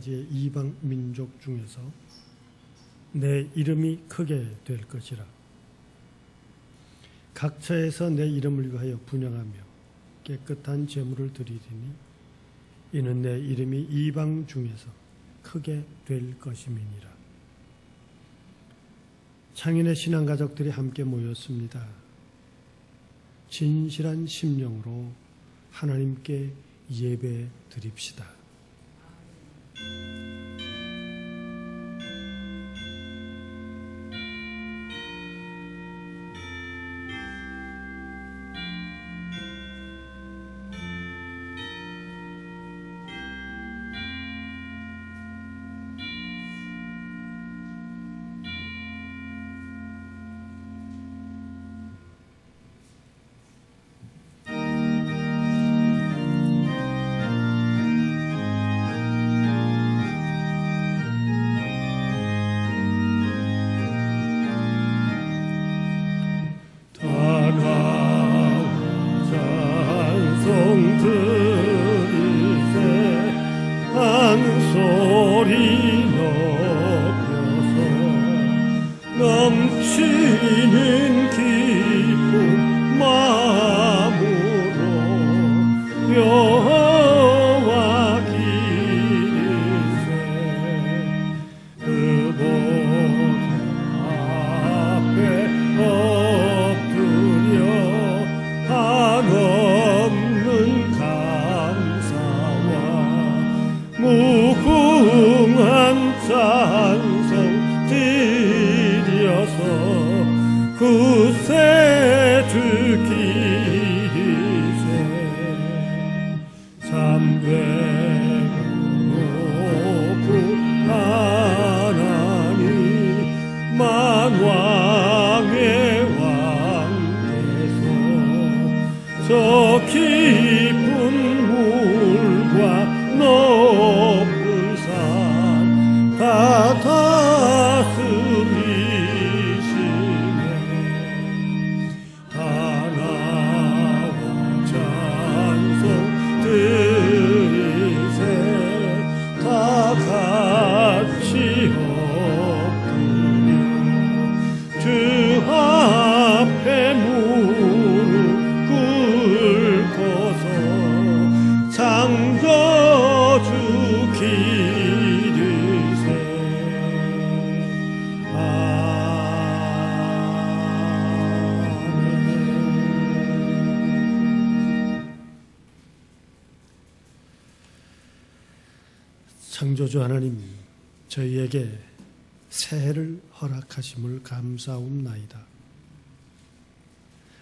이방 민족 중에서 내 이름이 크게 될 것이라. 각처에서 내 이름을 위하여 분향하며 깨끗한 제물을 드리리니 이는 내 이름이 이방 중에서 크게 될 것임이니라. 창인의 신앙가족들이 함께 모였습니다. 진실한 심령으로 하나님께 예배 드립시다. 넘치는 기쁨 마음으로 여호와 기리세. 그곳 앞에 엎드려 한없는 감사와 무궁한 찬송 드려서 굳세 주 기리세. 참되고 높은 하나님 만왕의 왕께서 저 깊은 물과 높은 산 다 다스리시네. 다 나와 찬송 드리세. 다 같이 엎드려 주 앞에 무릎 꿇고서 창조주 기리세. 창조주 하나님, 저희에게 새해를 허락하심을 감사옵나이다.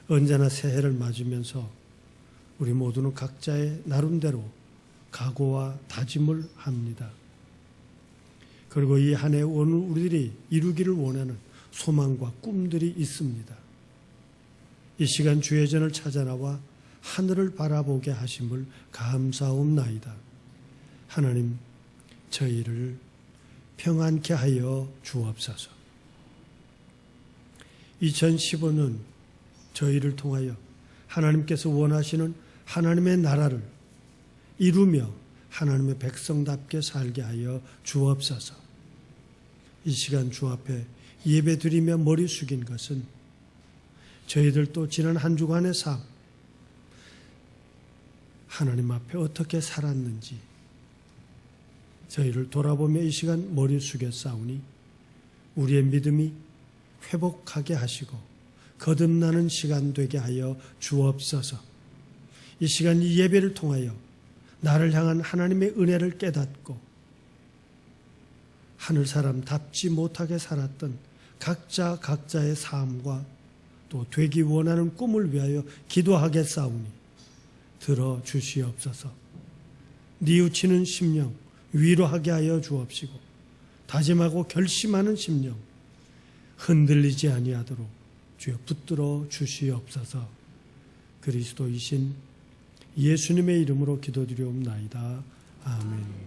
언제나 새해를 맞으면서 우리 모두는 각자의 나름대로 각오와 다짐을 합니다. 그리고 이 한 해 오늘 우리들이 이루기를 원하는 소망과 꿈들이 있습니다. 이 시간 주의 전을 찾아 나와 하늘을 바라보게 하심을 감사옵나이다. 하나님, 저희를 평안케 하여 주옵소서. 2015년 저희를 통하여 하나님께서 원하시는 하나님의 나라를 이루며 하나님의 백성답게 살게 하여 주옵소서. 이 시간 주 앞에 예배 드리며 머리 숙인 것은 저희들도 지난 한 주간의 삶, 하나님 앞에 어떻게 살았는지 저희를 돌아보며 이 시간 머리 숙였사오니 우리의 믿음이 회복하게 하시고 거듭나는 시간 되게 하여 주옵소서. 이 시간 이 예배를 통하여 나를 향한 하나님의 은혜를 깨닫고 하늘 사람답지 못하게 살았던 각자의 삶과 또 되기 원하는 꿈을 위하여 기도하겠사오니 들어주시옵소서. 뉘우치는 심령 위로하게 하여 주옵시고 다짐하고 결심하는 심령 흔들리지 아니하도록 주여 붙들어 주시옵소서. 그리스도이신 예수님의 이름으로 기도드리옵나이다. 아멘.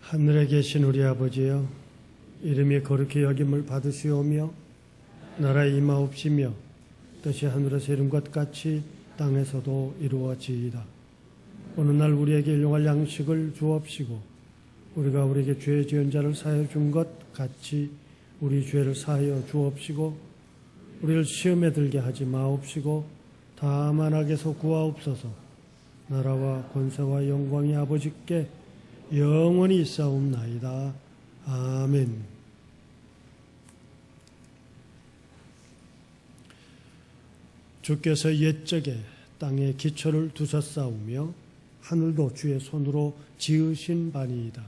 하늘에 계신 우리 아버지여, 이름이 거룩히 여김을 받으시오며 나라의 임하옵시며 뜻이 하늘에서 이룬 것 같이 땅에서도 이루어지이다. 어느 날 우리에게 일용할 양식을 주옵시고 우리가 우리에게 죄 지은 자를 사하여 준 것 같이 우리 죄를 사하여 주옵시고 우리를 시험에 들게 하지 마옵시고 다만 악에서 구하옵소서. 나라와 권세와 영광이 아버지께 영원히 있사옵나이다. 아멘. 주께서 옛적에 땅에 기초를 두셨사오며 하늘도 주의 손으로 지으신 바니이다.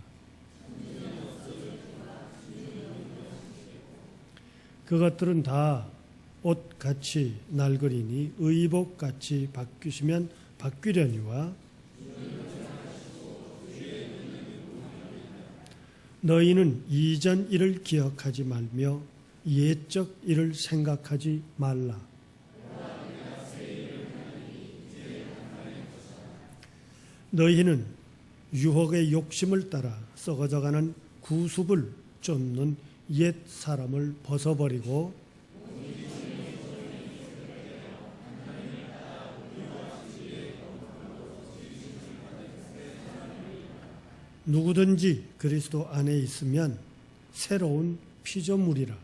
그것들은 다 옷같이 낡으리니 의복같이 바뀌시면 바뀌려니와 너희는 이전 일을 기억하지 말며 옛적 일을 생각하지 말라. 너희는 유혹의 욕심을 따라 썩어져가는 구습을 쫓는 옛 사람을 벗어버리고 누구든지 그리스도 안에 있으면 새로운 피조물이라.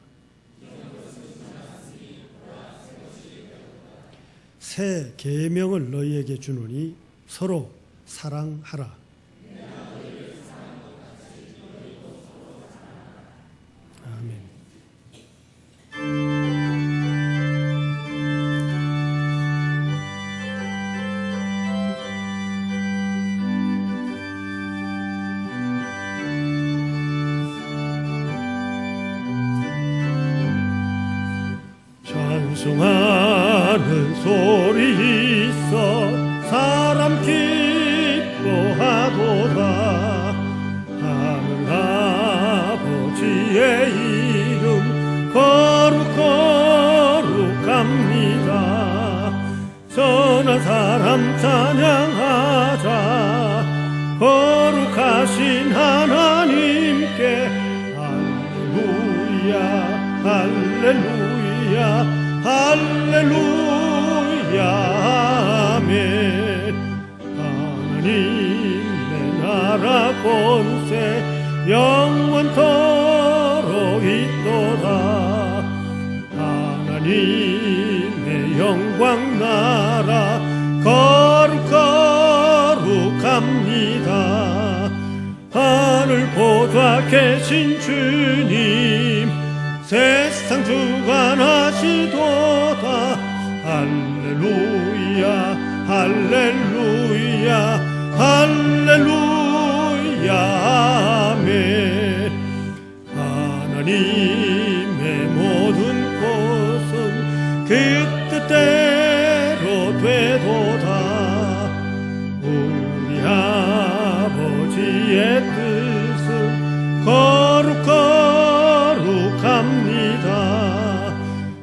새 계명을 너희에게 주노니 서로 사랑하라. 아멘. 찬송하는 소리 있어 사람 기뻐하도다. 하늘 아버지의 이름 거룩합니다. 선한 사람 찬양하자. 거룩하신 하나님께 할렐루야 할렐루야 할렐루야 아멘. 하나님의 나라 권세 영원토록 있도다. 하나님의 영광 나라 거룩합니다. 하늘 보좌 계신 주님 세상 주관하시도다. 할렐루야 할렐루야 할렐루야 아멘. 하나님의 모든 것은 그 뜻대로 되도다. 우리 아버지의 뜻은 거룩합니다.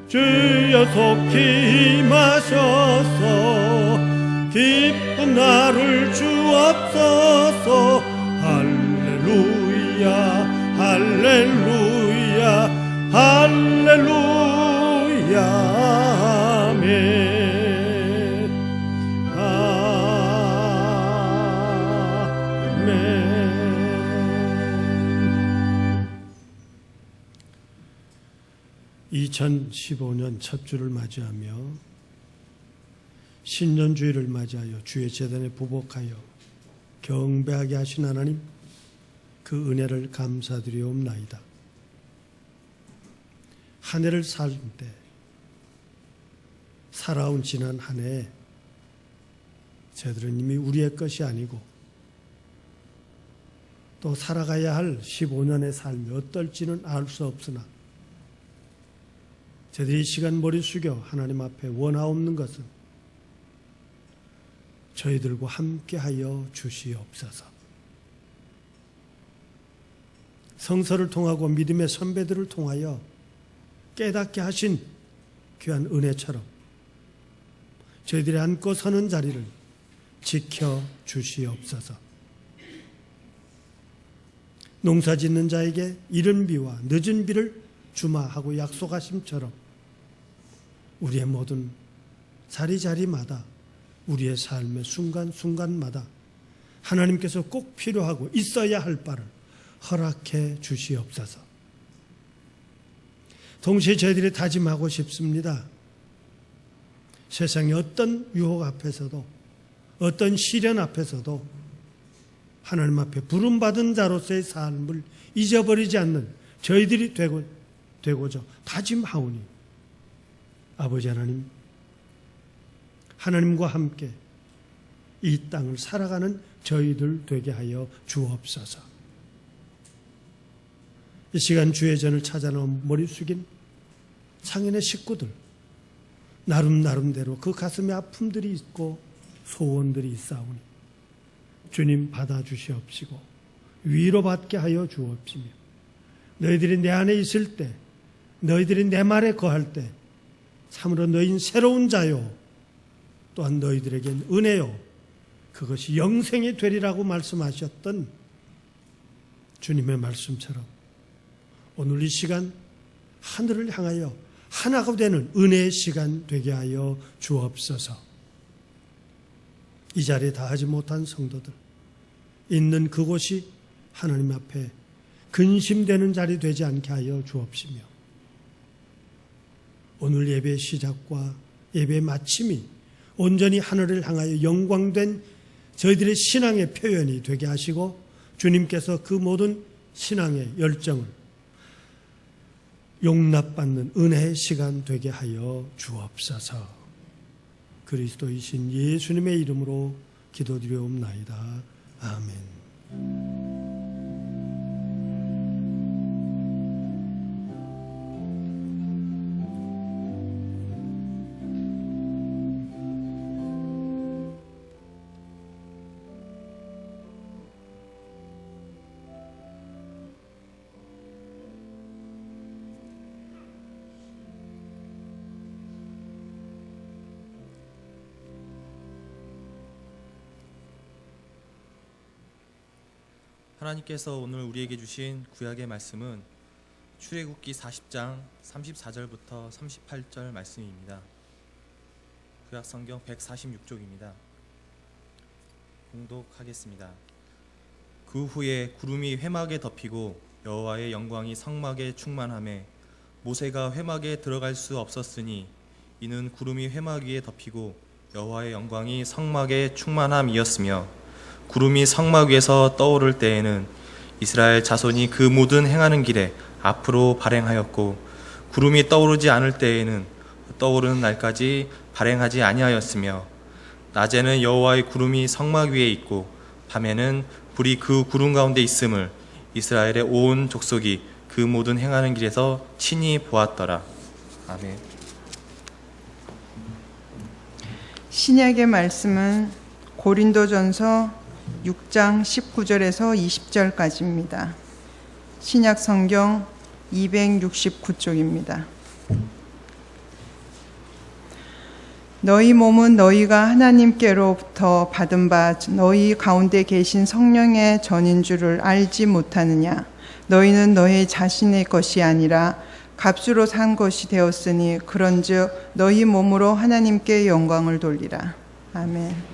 주여 속히 임하셔서 기쁜 나를 주옵소서. 할렐루야 할렐루야 할렐루야 아멘. 아멘. 2015년 첫 주를 맞이하며 신년주의를 맞이하여 주의 제단에 부복하여 경배하게 하신 하나님, 그 은혜를 감사드리옵나이다. 한 해를 살 때 살아온 지난 한 해에 저희들은 이미 우리의 것이 아니고 또 살아가야 할 15년의 삶이 어떨지는 알 수 없으나 저희들이 이 시간 머리 숙여 하나님 앞에 원하옵는 것은 저희들과 함께하여 주시옵소서. 성서를 통하고 믿음의 선배들을 통하여 깨닫게 하신 귀한 은혜처럼 저희들이 앉고 서는 자리를 지켜 주시옵소서. 농사 짓는 자에게 이른 비와 늦은 비를 주마 하고 약속하심처럼 우리의 모든 자리자리마다 우리의 삶의 순간순간마다 하나님께서 꼭 필요하고 있어야 할 바를 허락해 주시옵소서. 동시에 저희들이 다짐하고 싶습니다. 세상의 어떤 유혹 앞에서도 어떤 시련 앞에서도 하나님 앞에 부름받은 자로서의 삶을 잊어버리지 않는 저희들이 되고자 다짐하오니 아버지 하나님, 하나님과 함께 이 땅을 살아가는 저희들 되게 하여 주옵소서. 이 시간 주의 전을 찾아놓은 머리 숙인 상인의 식구들, 나름대로 그 가슴에 아픔들이 있고 소원들이 있사오니 주님 받아주시옵시고 위로받게 하여 주옵시며, 너희들이 내 안에 있을 때, 너희들이 내 말에 거할 때 참으로 너희는 새로운 자요 또한 너희들에겐 은혜요 그것이 영생이 되리라고 말씀하셨던 주님의 말씀처럼 오늘 이 시간 하늘을 향하여 하나가 되는 은혜의 시간 되게 하여 주옵소서. 이 자리에 다 하지 못한 성도들 있는 그곳이 하나님 앞에 근심되는 자리 되지 않게 하여 주옵시며, 오늘 예배 시작과 예배 마침이 온전히 하늘을 향하여 영광된 저희들의 신앙의 표현이 되게 하시고 주님께서 그 모든 신앙의 열정을 용납받는 은혜의 시간 되게 하여 주옵소서. 그리스도이신 예수님의 이름으로 기도드리옵나이다. 아멘. 하나님께서 오늘 우리에게 주신 구약의 말씀은 출애굽기 40장 34절부터 38절 말씀입니다. 구약 성경 146쪽입니다. 봉독하겠습니다. 그 후에 구름이 회막에 덮이고 여호와의 영광이 성막에 충만하매 모세가 회막에 들어갈 수 없었으니 이는 구름이 회막 위에 덮이고 여호와의 영광이 성막에 충만함이었으며, 구름이 성막 위에서 떠오를 때에는 이스라엘 자손이 그 모든 행하는 길에 앞으로 발행하였고, 구름이 떠오르지 않을 때에는 떠오르는 날까지 발행하지 아니하였으며, 낮에는 여호와의 구름이 성막 위에 있고 밤에는 불이 그 구름 가운데 있음을 이스라엘의 온 족속이 그 모든 행하는 길에서 친히 보았더라. 아멘. 신약의 말씀은 고린도전서 6장 19절에서 20절까지입니다. 신약 성경 269쪽입니다. 너희 몸은 너희가 하나님께로부터 받은 바 너희 가운데 계신 성령의 전인 줄을 알지 못하느냐? 너희는 너희 자신의 것이 아니라 값으로 산 것이 되었으니 그런즉 너희 몸으로 하나님께 영광을 돌리라. 아멘.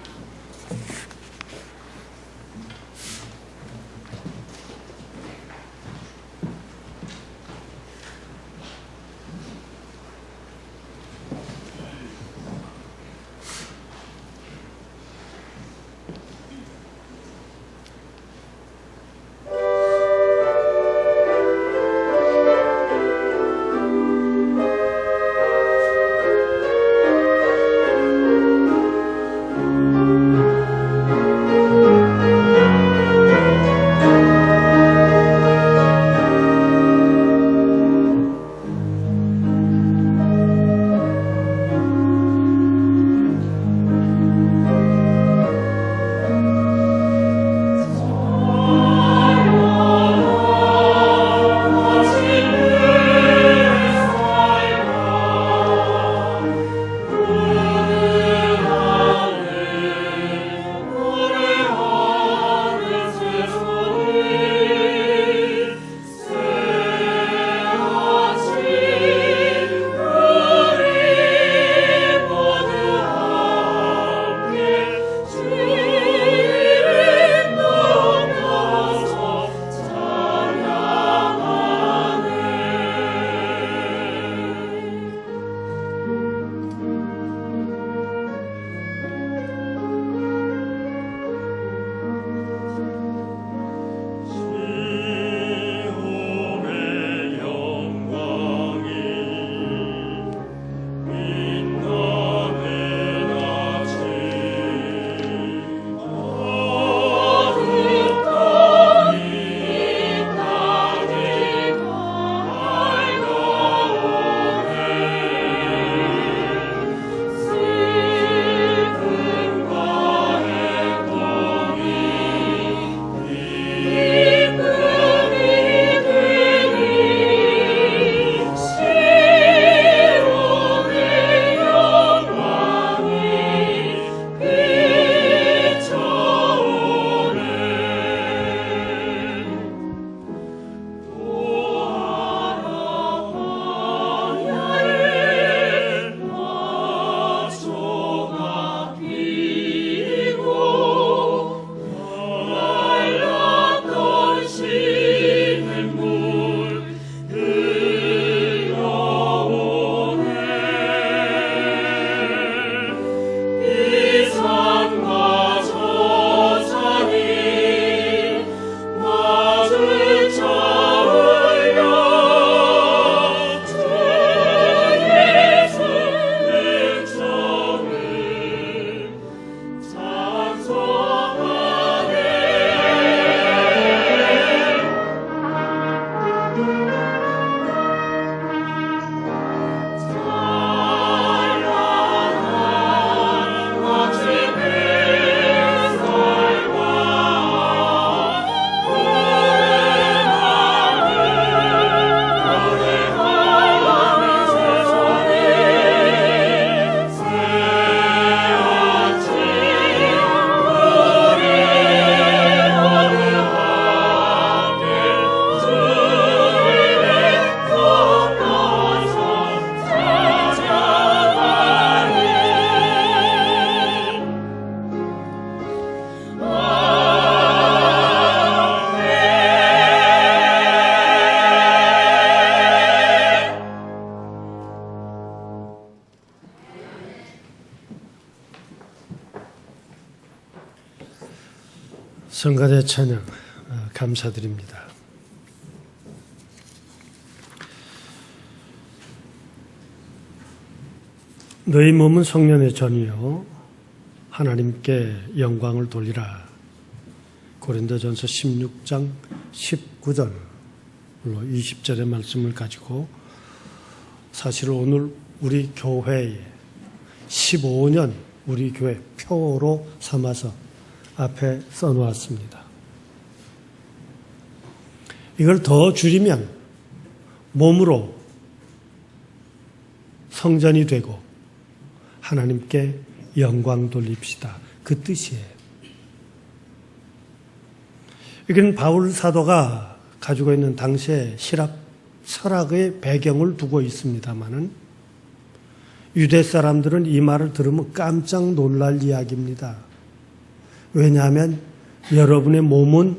성가대 찬양 감사드립니다. 너희 몸은 성년의 전이요 하나님께 영광을 돌리라. 고린도전서 16장 19절로 20절의 말씀을 가지고 사실 오늘 우리 교회에 15년 우리 교회 표로 삼아서 앞에 써놓았습니다. 이걸 더 줄이면 몸으로 성전이 되고 하나님께 영광 돌립시다. 그 뜻이에요. 이건 바울 사도가 가지고 있는 당시의 신학 철학의 배경을 두고 있습니다마는 유대 사람들은 이 말을 들으면 깜짝 놀랄 이야기입니다. 왜냐하면 여러분의 몸은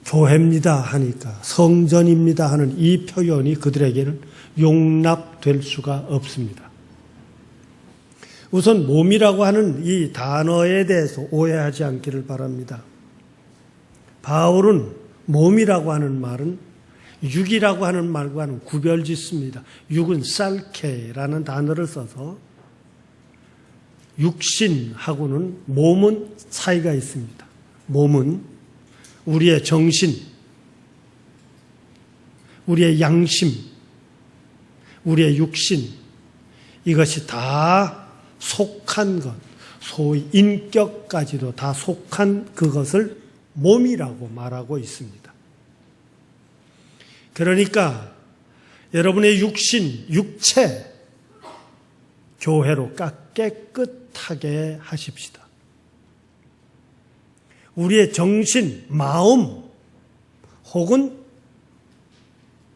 교회입니다 하니까 성전입니다 하는 이 표현이 그들에게는 용납될 수가 없습니다. 우선 몸이라고 하는 이 단어에 대해서 오해하지 않기를 바랍니다. 바울은 몸이라고 하는 말은 육이라고 하는 말과는 구별짓습니다. 육은 살케라는 단어를 써서 육신하고는 몸은 차이가 있습니다. 몸은 우리의 정신, 우리의 양심, 우리의 육신 이것이 다 속한 것, 소위 인격까지도 다 속한 그것을 몸이라고 말하고 있습니다. 그러니까 여러분의 육신, 육체, 교회로 깨끗하게 하십시다. 우리의 정신, 마음, 혹은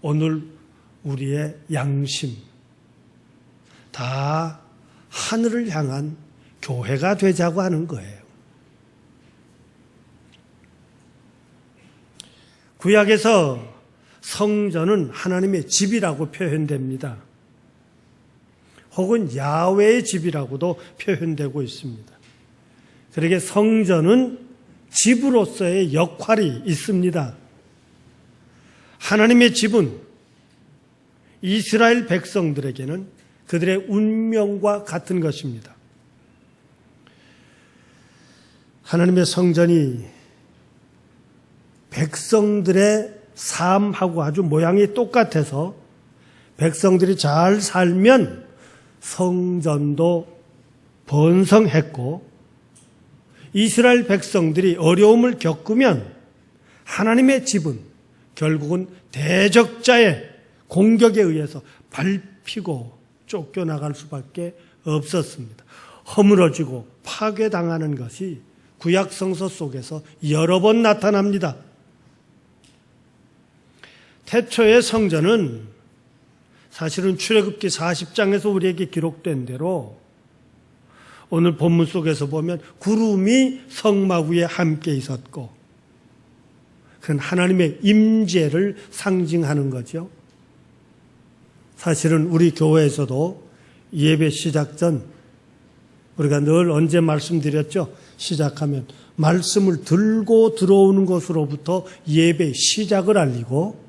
오늘 우리의 양심, 다 하늘을 향한 교회가 되자고 하는 거예요. 구약에서 성전은 하나님의 집이라고 표현됩니다. 혹은 야훼의 집이라고도 표현되고 있습니다. 그러게 성전은 집으로서의 역할이 있습니다. 하나님의 집은 이스라엘 백성들에게는 그들의 운명과 같은 것입니다. 하나님의 성전이 백성들의 삶하고 아주 모양이 똑같아서 백성들이 잘 살면 성전도 번성했고 이스라엘 백성들이 어려움을 겪으면 하나님의 집은 결국은 대적자의 공격에 의해서 밟히고 쫓겨나갈 수밖에 없었습니다. 허물어지고 파괴당하는 것이 구약 성서 속에서 여러 번 나타납니다. 태초의 성전은 사실은 출애굽기 40장에서 우리에게 기록된 대로 오늘 본문 속에서 보면 구름이 성막 위에 함께 있었고 그건 하나님의 임재를 상징하는 거죠. 사실은 우리 교회에서도 예배 시작 전 우리가 늘 언제 말씀드렸죠? 시작하면 말씀을 들고 들어오는 것으로부터 예배 시작을 알리고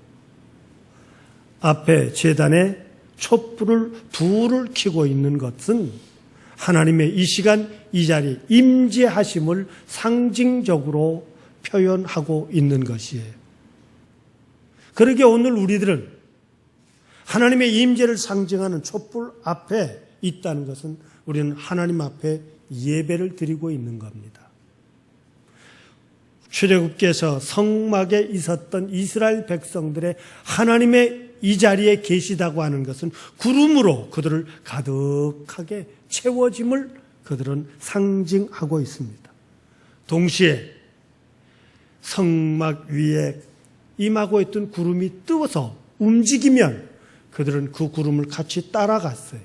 앞에 제단에 촛불을 둘을 켜고 있는 것은 하나님의 이 시간 이 자리 임재하심을 상징적으로 표현하고 있는 것이에요. 그러게 오늘 우리들은 하나님의 임재를 상징하는 촛불 앞에 있다는 것은 우리는 하나님 앞에 예배를 드리고 있는 겁니다. 출애굽기에서 성막에 있었던 이스라엘 백성들의 하나님의 이 자리에 계시다고 하는 것은 구름으로 그들을 가득하게 채워짐을 그들은 상징하고 있습니다. 동시에 성막 위에 임하고 있던 구름이 뜨어서 움직이면 그들은 그 구름을 같이 따라갔어요.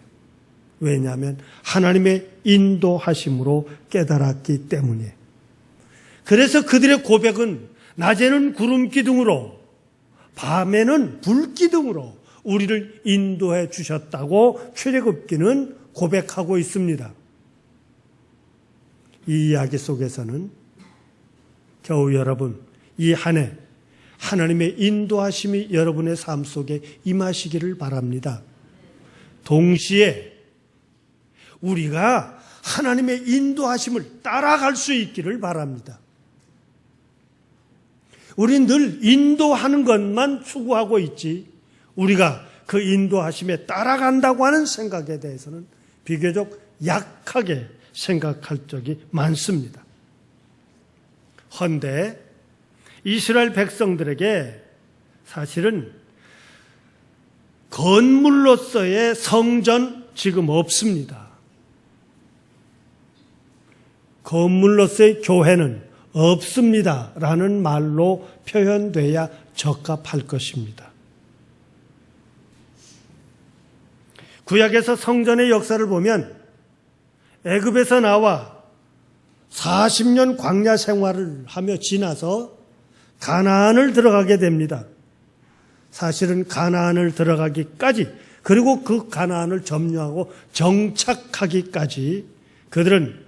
왜냐하면 하나님의 인도하심으로 깨달았기 때문에. 그래서 그들의 고백은 낮에는 구름 기둥으로 밤에는 불 기둥으로 우리를 인도해 주셨다고 출애굽기는 고백하고 있습니다. 이 이야기 속에서는 겨우 여러분, 이 한 해 하나님의 인도하심이 여러분의 삶 속에 임하시기를 바랍니다. 동시에 우리가 하나님의 인도하심을 따라갈 수 있기를 바랍니다. 우린 늘 인도하는 것만 추구하고 있지 우리가 그 인도하심에 따라간다고 하는 생각에 대해서는 비교적 약하게 생각할 적이 많습니다. 헌데 이스라엘 백성들에게 사실은 건물로서의 성전 지금 없습니다. 건물로서의 교회는 없습니다. 라는 말로 표현돼야 적합할 것입니다. 구약에서 성전의 역사를 보면 애굽에서 나와 40년 광야 생활을 하며 지나서 가나안을 들어가게 됩니다. 사실은 가나안을 들어가기까지 그리고 그 가나안을 점령하고 정착하기까지 그들은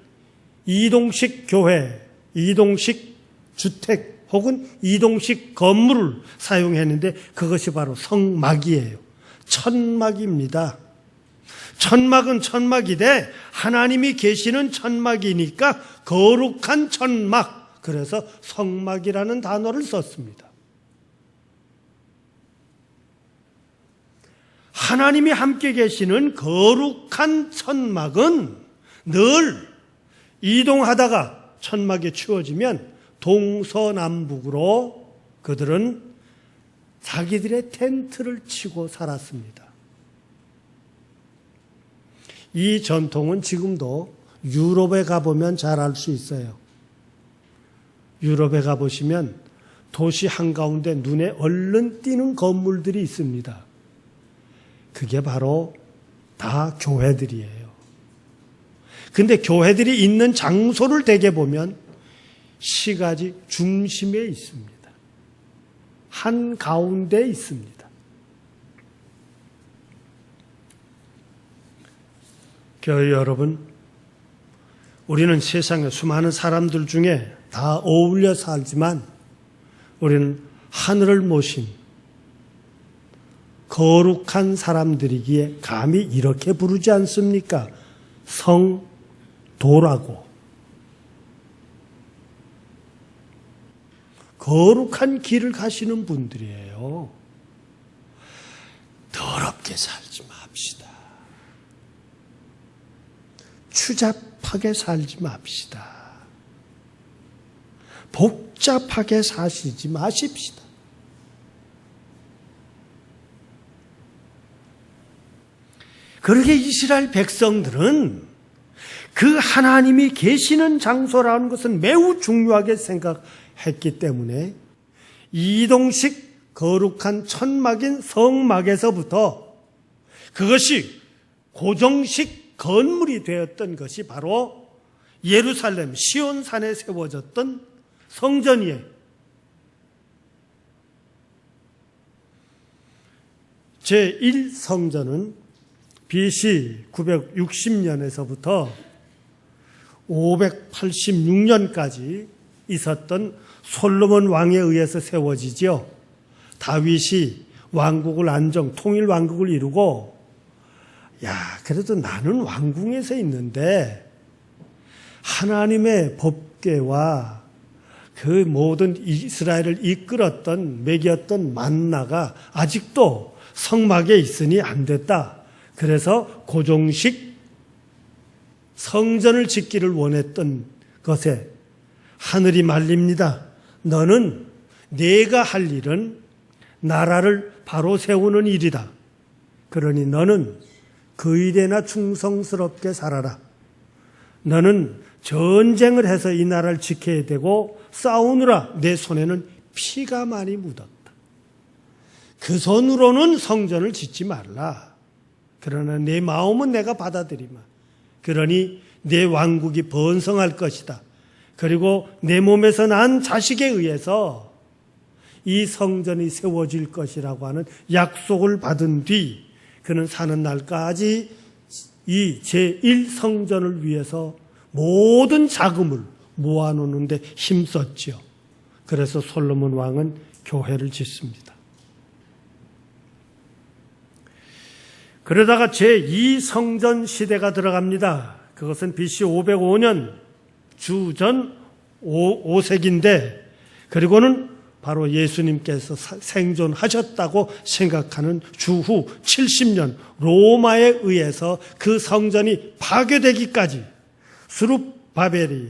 이동식 교회, 이동식 주택 혹은 이동식 건물을 사용했는데 그것이 바로 성막이에요. 천막입니다. 천막은 천막이되 하나님이 계시는 천막이니까 거룩한 천막, 그래서 성막이라는 단어를 썼습니다. 하나님이 함께 계시는 거룩한 천막은 늘 이동하다가 천막에 치워지면 동서남북으로 그들은 자기들의 텐트를 치고 살았습니다. 이 전통은 지금도 유럽에 가보면 잘 알 수 있어요. 유럽에 가보시면 도시 한가운데 눈에 얼른 띄는 건물들이 있습니다. 그게 바로 다 교회들이에요. 근데 교회들이 있는 장소를 대개 보면 시가지 중심에 있습니다. 한가운데 있습니다. 교회 여러분, 우리는 세상에 수많은 사람들 중에 다 어울려 살지만 우리는 하늘을 모신 거룩한 사람들이기에 감히 이렇게 부르지 않습니까? 성도라고. 거룩한 길을 가시는 분들이에요. 더럽게 살지 맙시다. 추잡하게 살지 맙시다. 복잡하게 사시지 마십시다. 그러게 이스라엘 백성들은 그 하나님이 계시는 장소라는 것은 매우 중요하게 생각했기 때문에 이동식 거룩한 천막인 성막에서부터 그것이 고정식 건물이 되었던 것이 바로 예루살렘 시온산에 세워졌던 성전이에요. 제1성전은 BC 960년에서부터 586년까지 있었던 솔로몬 왕에 의해서 세워지죠. 다윗이 왕국을 통일 왕국을 이루고, 그래도 나는 왕궁에서 있는데 하나님의 법궤와 그 모든 이스라엘을 이끌었던 먹였던 만나가 아직도 성막에 있으니 안 됐다. 그래서 고정식 성전을 짓기를 원했던 것에 하늘이 말립니다. 너는 네가 할 일은 나라를 바로 세우는 일이다. 그러니 너는 그 일에나 충성스럽게 살아라. 너는 전쟁을 해서 이 나라를 지켜야 되고 싸우느라 내 손에는 피가 많이 묻었다. 그 손으로는 성전을 짓지 말라. 그러나 내 마음은 내가 받아들이마. 그러니 내 왕국이 번성할 것이다. 그리고 내 몸에서 난 자식에 의해서 이 성전이 세워질 것이라고 하는 약속을 받은 뒤 그는 사는 날까지 이 제1성전을 위해서 모든 자금을 모아놓는 데 힘썼지요. 그래서 솔로몬 왕은 교회를 짓습니다. 그러다가 제2성전 시대가 들어갑니다. 그것은 BC 505년 주전 5세기인데, 그리고는 바로 예수님께서 생존하셨다고 생각하는 주후 70년 로마에 의해서 그 성전이 파괴되기까지 스룹바벨이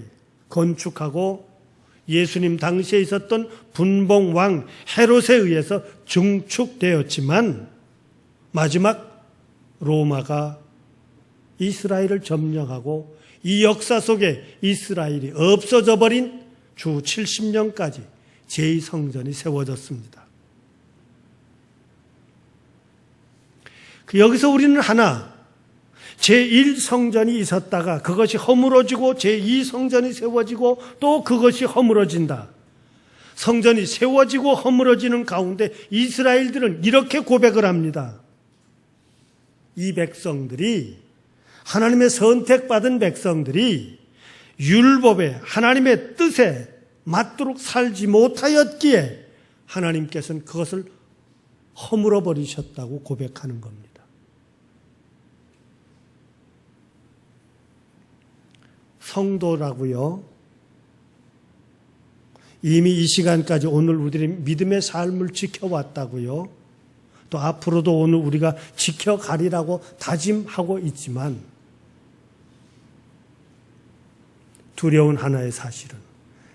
건축하고 예수님 당시에 있었던 분봉왕 헤롯에 의해서 증축되었지만, 마지막 로마가 이스라엘을 점령하고 이 역사 속에 이스라엘이 없어져 버린 주 70년까지 제2성전이 세워졌습니다. 여기서 우리는 하나, 제1성전이 있었다가 그것이 허물어지고 제2성전이 세워지고 또 그것이 허물어진다. 성전이 세워지고 허물어지는 가운데 이스라엘들은 이렇게 고백을 합니다. 이 백성들이, 하나님의 선택받은 백성들이 율법에, 하나님의 뜻에 맞도록 살지 못하였기에 하나님께서는 그것을 허물어 버리셨다고 고백하는 겁니다. 성도라고요, 이미 이 시간까지 오늘 우리들이 믿음의 삶을 지켜왔다고요, 또 앞으로도 오늘 우리가 지켜가리라고 다짐하고 있지만, 두려운 하나의 사실은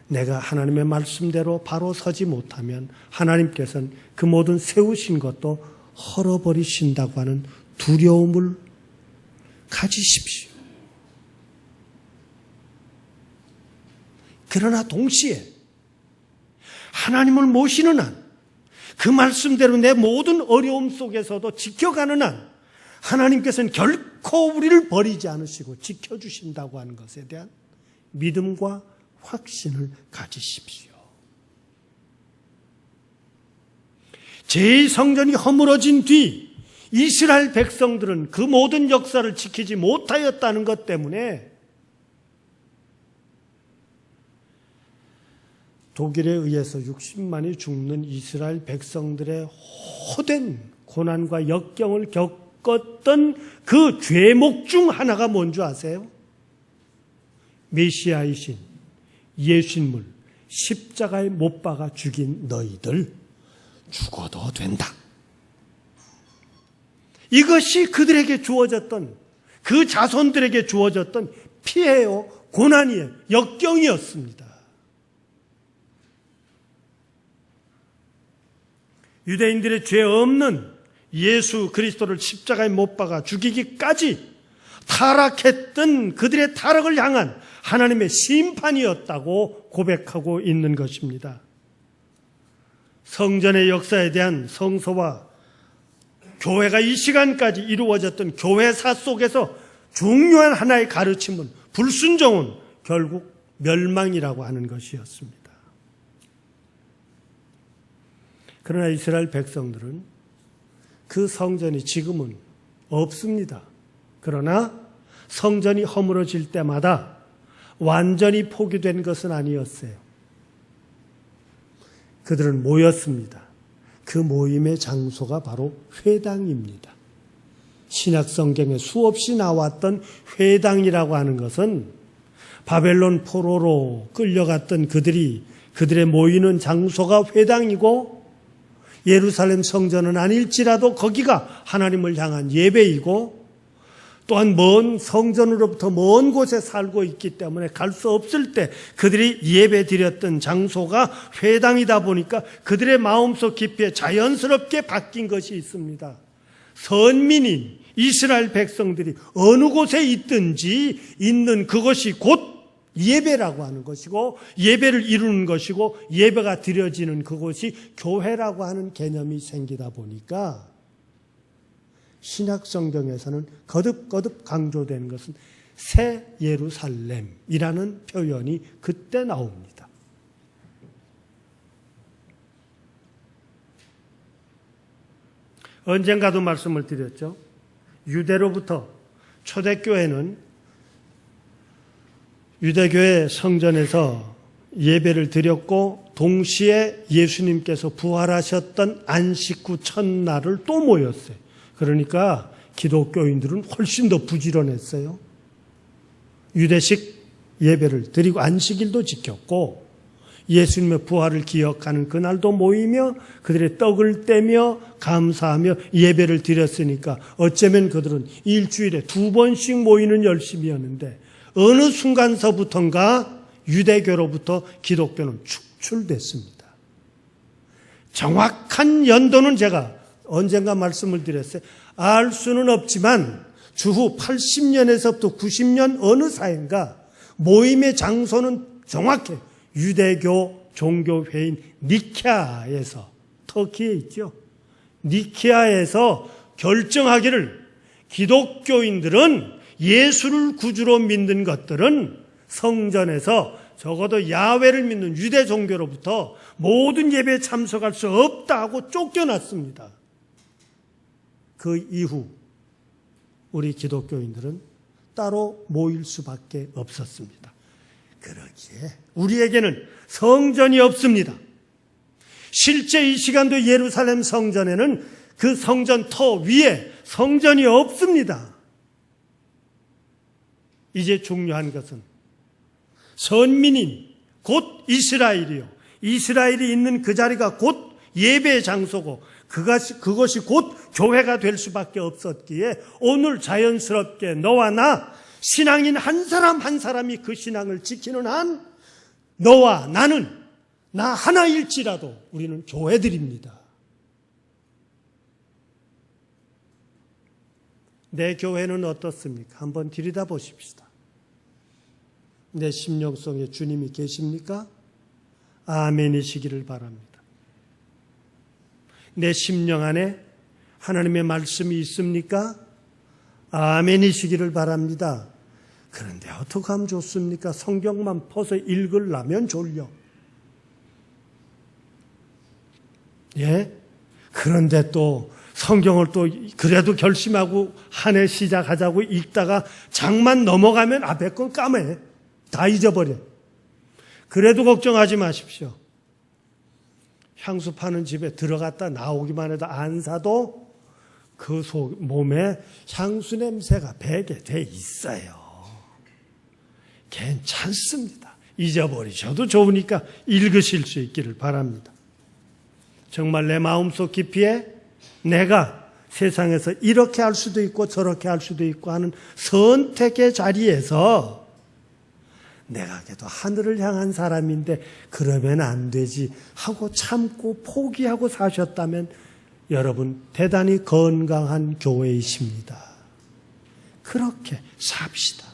내가 하나님의 말씀대로 바로 서지 못하면 하나님께서는 그 모든 세우신 것도 헐어버리신다고 하는 두려움을 가지십시오. 그러나 동시에 하나님을 모시는 한, 그 말씀대로 내 모든 어려움 속에서도 지켜가는 한 하나님께서는 결코 우리를 버리지 않으시고 지켜주신다고 하는 것에 대한 믿음과 확신을 가지십시오. 제2성전이 허물어진 뒤 이스라엘 백성들은 그 모든 역사를 지키지 못하였다는 것 때문에 독일에 의해서 60만이 죽는 이스라엘 백성들의 호된 고난과 역경을 겪었던 그 죄목 중 하나가 뭔지 아세요? 메시아이신 예수님을 십자가에 못 박아 죽인 너희들 죽어도 된다. 이것이 그들에게 주어졌던, 그 자손들에게 주어졌던 피해요, 고난이에요, 역경이었습니다. 유대인들의 죄 없는 예수 그리스도를 십자가에 못 박아 죽이기까지 타락했던 그들의 타락을 향한 하나님의 심판이었다고 고백하고 있는 것입니다. 성전의 역사에 대한 성서와 교회가 이 시간까지 이루어졌던 교회사 속에서 중요한 하나의 가르침은, 불순종은 결국 멸망이라고 하는 것이었습니다. 그러나 이스라엘 백성들은 그 성전이 지금은 없습니다. 그러나 성전이 허물어질 때마다 완전히 포기된 것은 아니었어요. 그들은 모였습니다. 그 모임의 장소가 바로 회당입니다. 신약 성경에 수없이 나왔던 회당이라고 하는 것은 바벨론 포로로 끌려갔던 그들의 모이는 장소가 회당이고, 예루살렘 성전은 아닐지라도 거기가 하나님을 향한 예배이고, 또한 먼 성전으로부터 먼 곳에 살고 있기 때문에 갈 수 없을 때 그들이 예배 드렸던 장소가 회당이다 보니까 그들의 마음속 깊이에 자연스럽게 바뀐 것이 있습니다. 선민인 이스라엘 백성들이 어느 곳에 있든지 있는 그것이 곧 예배라고 하는 것이고, 예배를 이루는 것이고, 예배가 드려지는 그곳이 교회라고 하는 개념이 생기다 보니까 신약 성경에서는 거듭거듭 강조되는 것은 새 예루살렘이라는 표현이 그때 나옵니다. 언젠가도 말씀을 드렸죠. 유대로부터 초대교회는 유대교회 성전에서 예배를 드렸고 동시에 예수님께서 부활하셨던 안식 후 첫날을 또 모였어요. 그러니까 기독교인들은 훨씬 더 부지런했어요. 유대식 예배를 드리고 안식일도 지켰고 예수님의 부활을 기억하는 그날도 모이며 그들의 떡을 떼며 감사하며 예배를 드렸으니까 어쩌면 그들은 일주일에 2번씩 모이는 열심이었는데 어느 순간서부턴가 유대교로부터 기독교는 축출됐습니다. 정확한 연도는 제가 언젠가 말씀을 드렸어요. 알 수는 없지만 주후 80년에서부터 90년 어느 사이인가 모임의 장소는 정확해 유대교 종교회의인 니케아에서 터키에 있죠. 니케아에서 결정하기를 기독교인들은 예수를 구주로 믿는 것들은 성전에서 적어도 야훼를 믿는 유대 종교로부터 모든 예배에 참석할 수 없다고 쫓겨났습니다. 그 이후 우리 기독교인들은 따로 모일 수밖에 없었습니다. 그러기에 우리에게는 성전이 없습니다. 실제 이 시간도 예루살렘 성전에는 그 성전 터 위에 성전이 없습니다. 이제 중요한 것은 선민인 곧 이스라엘이요. 이스라엘이 있는 그 자리가 곧 예배의 장소고 그것이 곧 교회가 될 수밖에 없었기에 오늘 자연스럽게 너와 나 신앙인 한 사람 한 사람이 그 신앙을 지키는 한 너와 나는 나 하나일지라도 우리는 교회들입니다. 내 교회는 어떻습니까? 한번 들여다보십시다. 내 심령 속에 주님이 계십니까? 아멘이시기를 바랍니다. 내 심령 안에 하나님의 말씀이 있습니까? 아멘이시기를 바랍니다. 그런데 어떻게 하면 좋습니까? 성경만 퍼서 읽으려면 졸려. 예? 그런데 또 성경을 또 그래도 결심하고 한 해 시작하자고 읽다가 장만 넘어가면 앞에 건 까매. 다 잊어버려. 그래도 걱정하지 마십시오. 향수 파는 집에 들어갔다 나오기만 해도 안 사도 그 몸에 향수 냄새가 배게 돼 있어요. 괜찮습니다. 잊어버리셔도 좋으니까 읽으실 수 있기를 바랍니다. 정말 내 마음속 깊이에 내가 세상에서 이렇게 할 수도 있고 저렇게 할 수도 있고 하는 선택의 자리에서 내가 그래도 하늘을 향한 사람인데 그러면 안 되지 하고 참고 포기하고 사셨다면 여러분 대단히 건강한 교회이십니다. 그렇게 삽시다.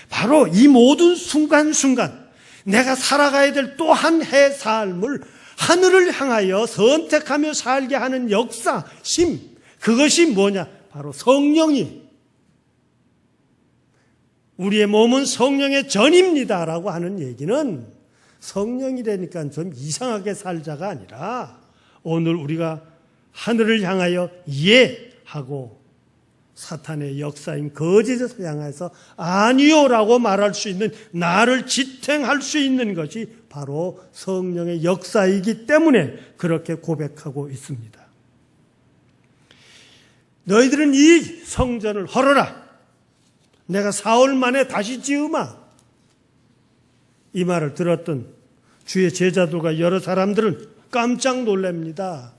바로 이 모든 순간순간 내가 살아가야 될 또 한 해 삶을 하늘을 향하여 선택하며 살게 하는 역사, 심, 그것이 뭐냐? 바로 성령이 우리의 몸은 성령의 전입니다라고 하는 얘기는 성령이라니까 좀 이상하게 살자가 아니라 오늘 우리가 하늘을 향하여 예하고 사탄의 역사인 거짓을 향해서 아니요라고 말할 수 있는 나를 지탱할 수 있는 것이 바로 성령의 역사이기 때문에 그렇게 고백하고 있습니다. 너희들은 이 성전을 헐어라. 내가 사흘 만에 다시 지으마. 이 말을 들었던 주의 제자들과 여러 사람들은 깜짝 놀랍니다.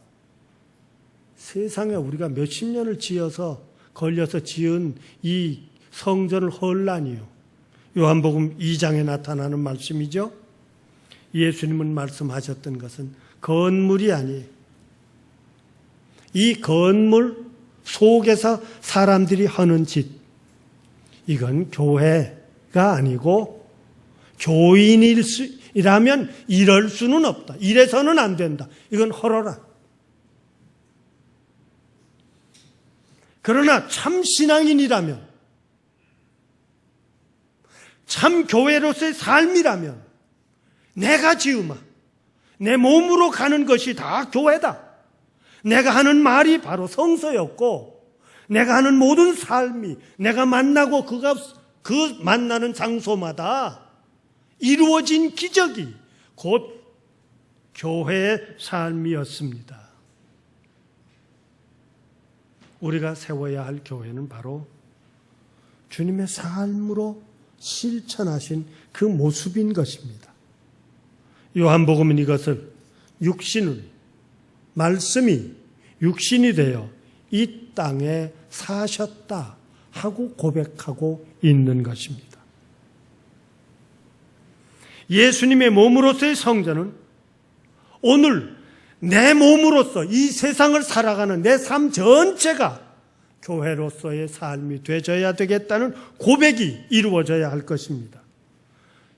세상에 우리가 몇십 년을 걸려서 지은 이 성전을 헐라니요. 요한복음 2장에 나타나는 말씀이죠. 예수님은 말씀하셨던 것은 건물이 아니에요. 이 건물 속에서 사람들이 하는 짓, 이건 교회가 아니고 교인이라면 이럴 수는 없다. 이래서는 안 된다. 이건 헐어라. 그러나 참 신앙인이라면, 참 교회로서의 삶이라면 내가 지으마. 내 몸으로 가는 것이 다 교회다. 내가 하는 말이 바로 성서였고 내가 하는 모든 삶이 내가 만나고 그 만나는 장소마다 이루어진 기적이 곧 교회의 삶이었습니다. 우리가 세워야 할 교회는 바로 주님의 삶으로 실천하신 그 모습인 것입니다. 요한복음은 이것을 말씀이 육신이 되어 이 땅에 사셨다 하고 고백하고 있는 것입니다. 예수님의 몸으로서의 성전은 오늘 내 몸으로서 이 세상을 살아가는 내 삶 전체가 교회로서의 삶이 되어야 되겠다는 고백이 이루어져야 할 것입니다.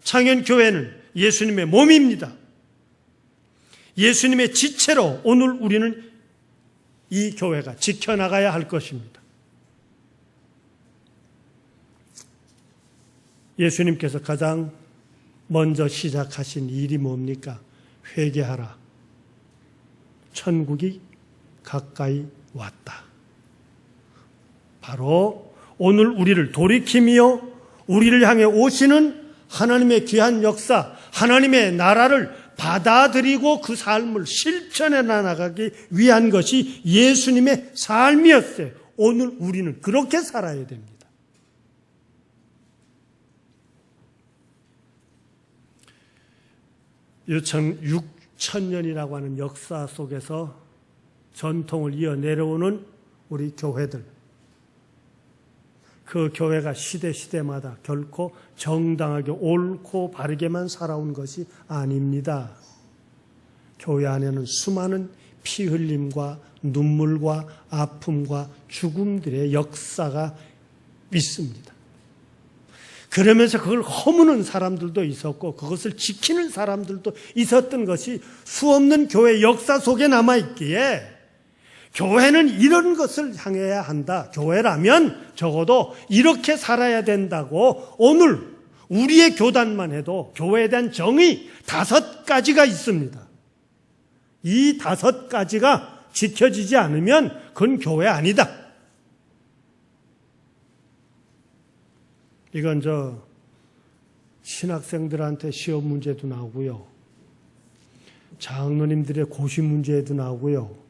창현교회는 예수님의 몸입니다. 예수님의 지체로 오늘 우리는 이 교회가 지켜나가야 할 것입니다. 예수님께서 가장 먼저 시작하신 일이 뭡니까? 회개하라. 천국이 가까이 왔다. 바로 오늘 우리를 돌이키며 우리를 향해 오시는 하나님의 귀한 역사, 하나님의 나라를 받아들이고 그 삶을 실천해 나가기 위한 것이 예수님의 삶이었어요. 오늘 우리는 그렇게 살아야 됩니다. 6,000년이라고 하는 역사 속에서 전통을 이어 내려오는 우리 교회들, 그 교회가 시대마다 결코 정당하게 옳고 바르게만 살아온 것이 아닙니다. 교회 안에는 수많은 피 흘림과 눈물과 아픔과 죽음들의 역사가 있습니다. 그러면서 그걸 허무는 사람들도 있었고 그것을 지키는 사람들도 있었던 것이 수없는 교회 역사 속에 남아있기에 교회는 이런 것을 향해야 한다. 교회라면 적어도 이렇게 살아야 된다고 오늘 우리의 교단만 해도 교회에 대한 정의 5가지가 있습니다. 이 5가지가 지켜지지 않으면 그건 교회 아니다. 이건 신학생들한테 시험 문제도 나오고요. 장로님들의 고시 문제에도 나오고요.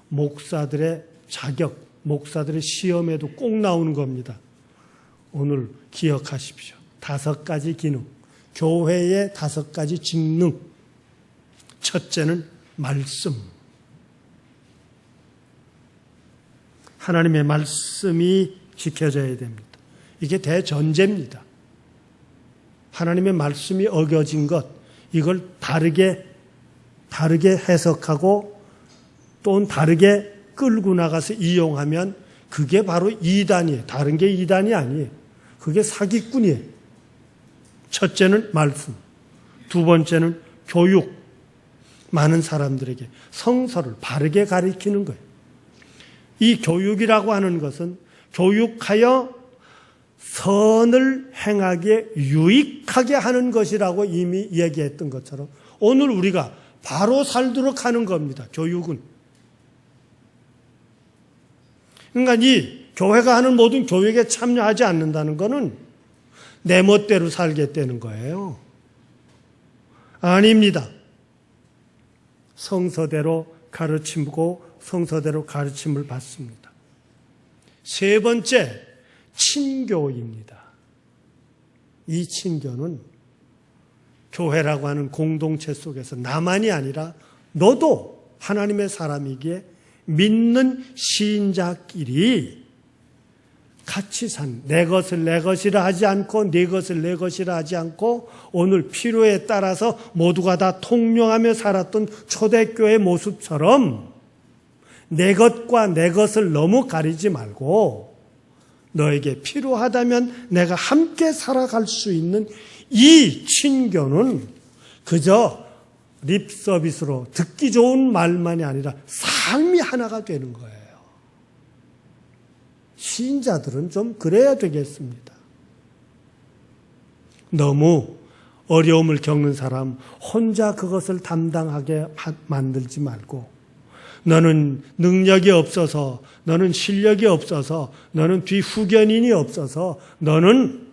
목사들의 자격, 목사들의 시험에도 꼭 나오는 겁니다. 오늘 기억하십시오. 5가지 기능, 교회의 5가지 직능. 첫째는 말씀. 하나님의 말씀이 지켜져야 됩니다. 이게 대전제입니다. 하나님의 말씀이 어겨진 것, 이걸 다르게 해석하고 또는 다르게 끌고 나가서 이용하면 그게 바로 이단이에요. 다른 게 이단이 아니에요. 그게 사기꾼이에요. 첫째는 말씀. 두 번째는 교육. 많은 사람들에게 성서를 바르게 가르치는 거예요. 이 교육이라고 하는 것은 교육하여 선을 행하기에 유익하게 하는 것이라고 이미 얘기했던 것처럼 오늘 우리가 바로 살도록 하는 겁니다. 교육은. 그러니까 이 교회가 하는 모든 교육에 참여하지 않는다는 것은 내 멋대로 살겠다는 거예요. 아닙니다. 성서대로 가르치고 성서대로 가르침을 받습니다. 세 번째, 친교입니다. 이 친교는 교회라고 하는 공동체 속에서 나만이 아니라 너도 하나님의 사람이기에 믿는 신자끼리 같이 내 것을 내 것이라 하지 않고 네 것을 내 것이라 하지 않고 오늘 필요에 따라서 모두가 다 통용하며 살았던 초대교회 모습처럼 내 것과 내 것을 너무 가리지 말고 너에게 필요하다면 내가 함께 살아갈 수 있는 이 친교는 그저 립 서비스로 듣기 좋은 말만이 아니라 삶이 하나가 되는 거예요. 신자들은 좀 그래야 되겠습니다. 너무 어려움을 겪는 사람 혼자 그것을 담당하게 만들지 말고 너는 능력이 없어서 너는 실력이 없어서 너는 뒤후견인이 없어서 너는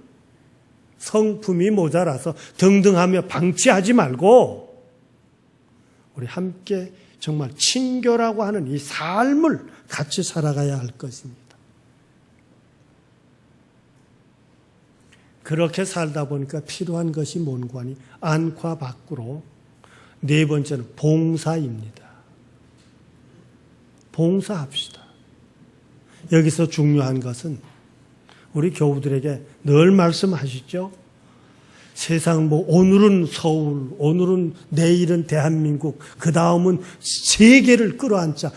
성품이 모자라서 등등하며 방치하지 말고 우리 함께 정말 친교라고 하는 이 삶을 같이 살아가야 할 것입니다. 그렇게 살다 보니까 필요한 것이 뭔고 하니 안과 밖으로 네 번째는 봉사입니다. 봉사합시다. 여기서 중요한 것은 우리 교우들에게 늘 말씀하시죠. 세상 오늘은 서울, 오늘은 내일은 대한민국, 그 다음은 세계를 끌어안자.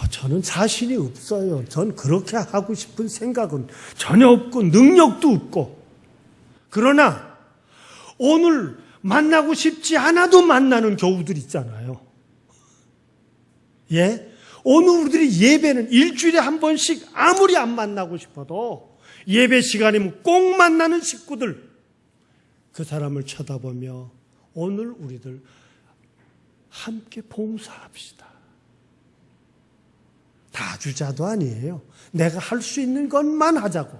저는 자신이 없어요. 전 그렇게 하고 싶은 생각은 전혀 없고 능력도 없고. 그러나 오늘 만나고 싶지 않아도 만나는 교우들 있잖아요. 예? 오늘 우리들이 예배는 일주일에 한 번씩 아무리 안 만나고 싶어도 예배 시간이면 꼭 만나는 식구들, 그 사람을 쳐다보며 오늘 우리들 함께 봉사합시다. 다주자도 아니에요. 내가 할 수 있는 것만 하자고.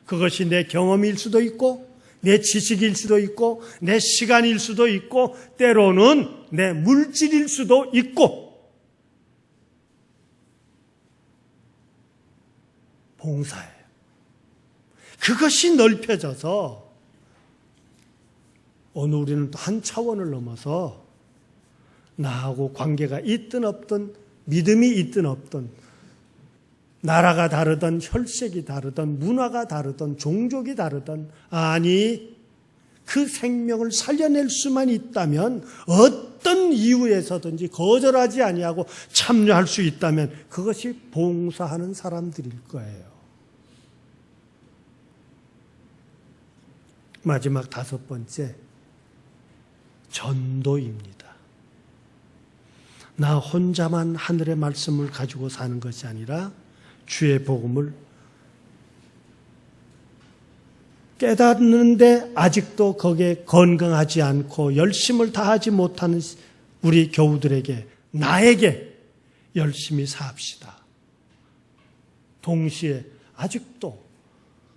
그것이 내 경험일 수도 있고 내 지식일 수도 있고 내 시간일 수도 있고 때로는 내 물질일 수도 있고. 봉사예요. 그것이 넓혀져서 오늘 우리는 또 한 차원을 넘어서 나하고 관계가 있든 없든 믿음이 있든 없든 나라가 다르든 혈색이 다르든 문화가 다르든 종족이 다르든 아니 그 생명을 살려낼 수만 있다면 어떤 이유에서든지 거절하지 아니하고 참여할 수 있다면 그것이 봉사하는 사람들일 거예요. 마지막 다섯 번째, 전도입니다. 나 혼자만 하늘의 말씀을 가지고 사는 것이 아니라 주의 복음을 깨닫는데 아직도 거기에 건강하지 않고 열심을 다하지 못하는 우리 교우들에게, 나에게 열심히 삽시다. 동시에 아직도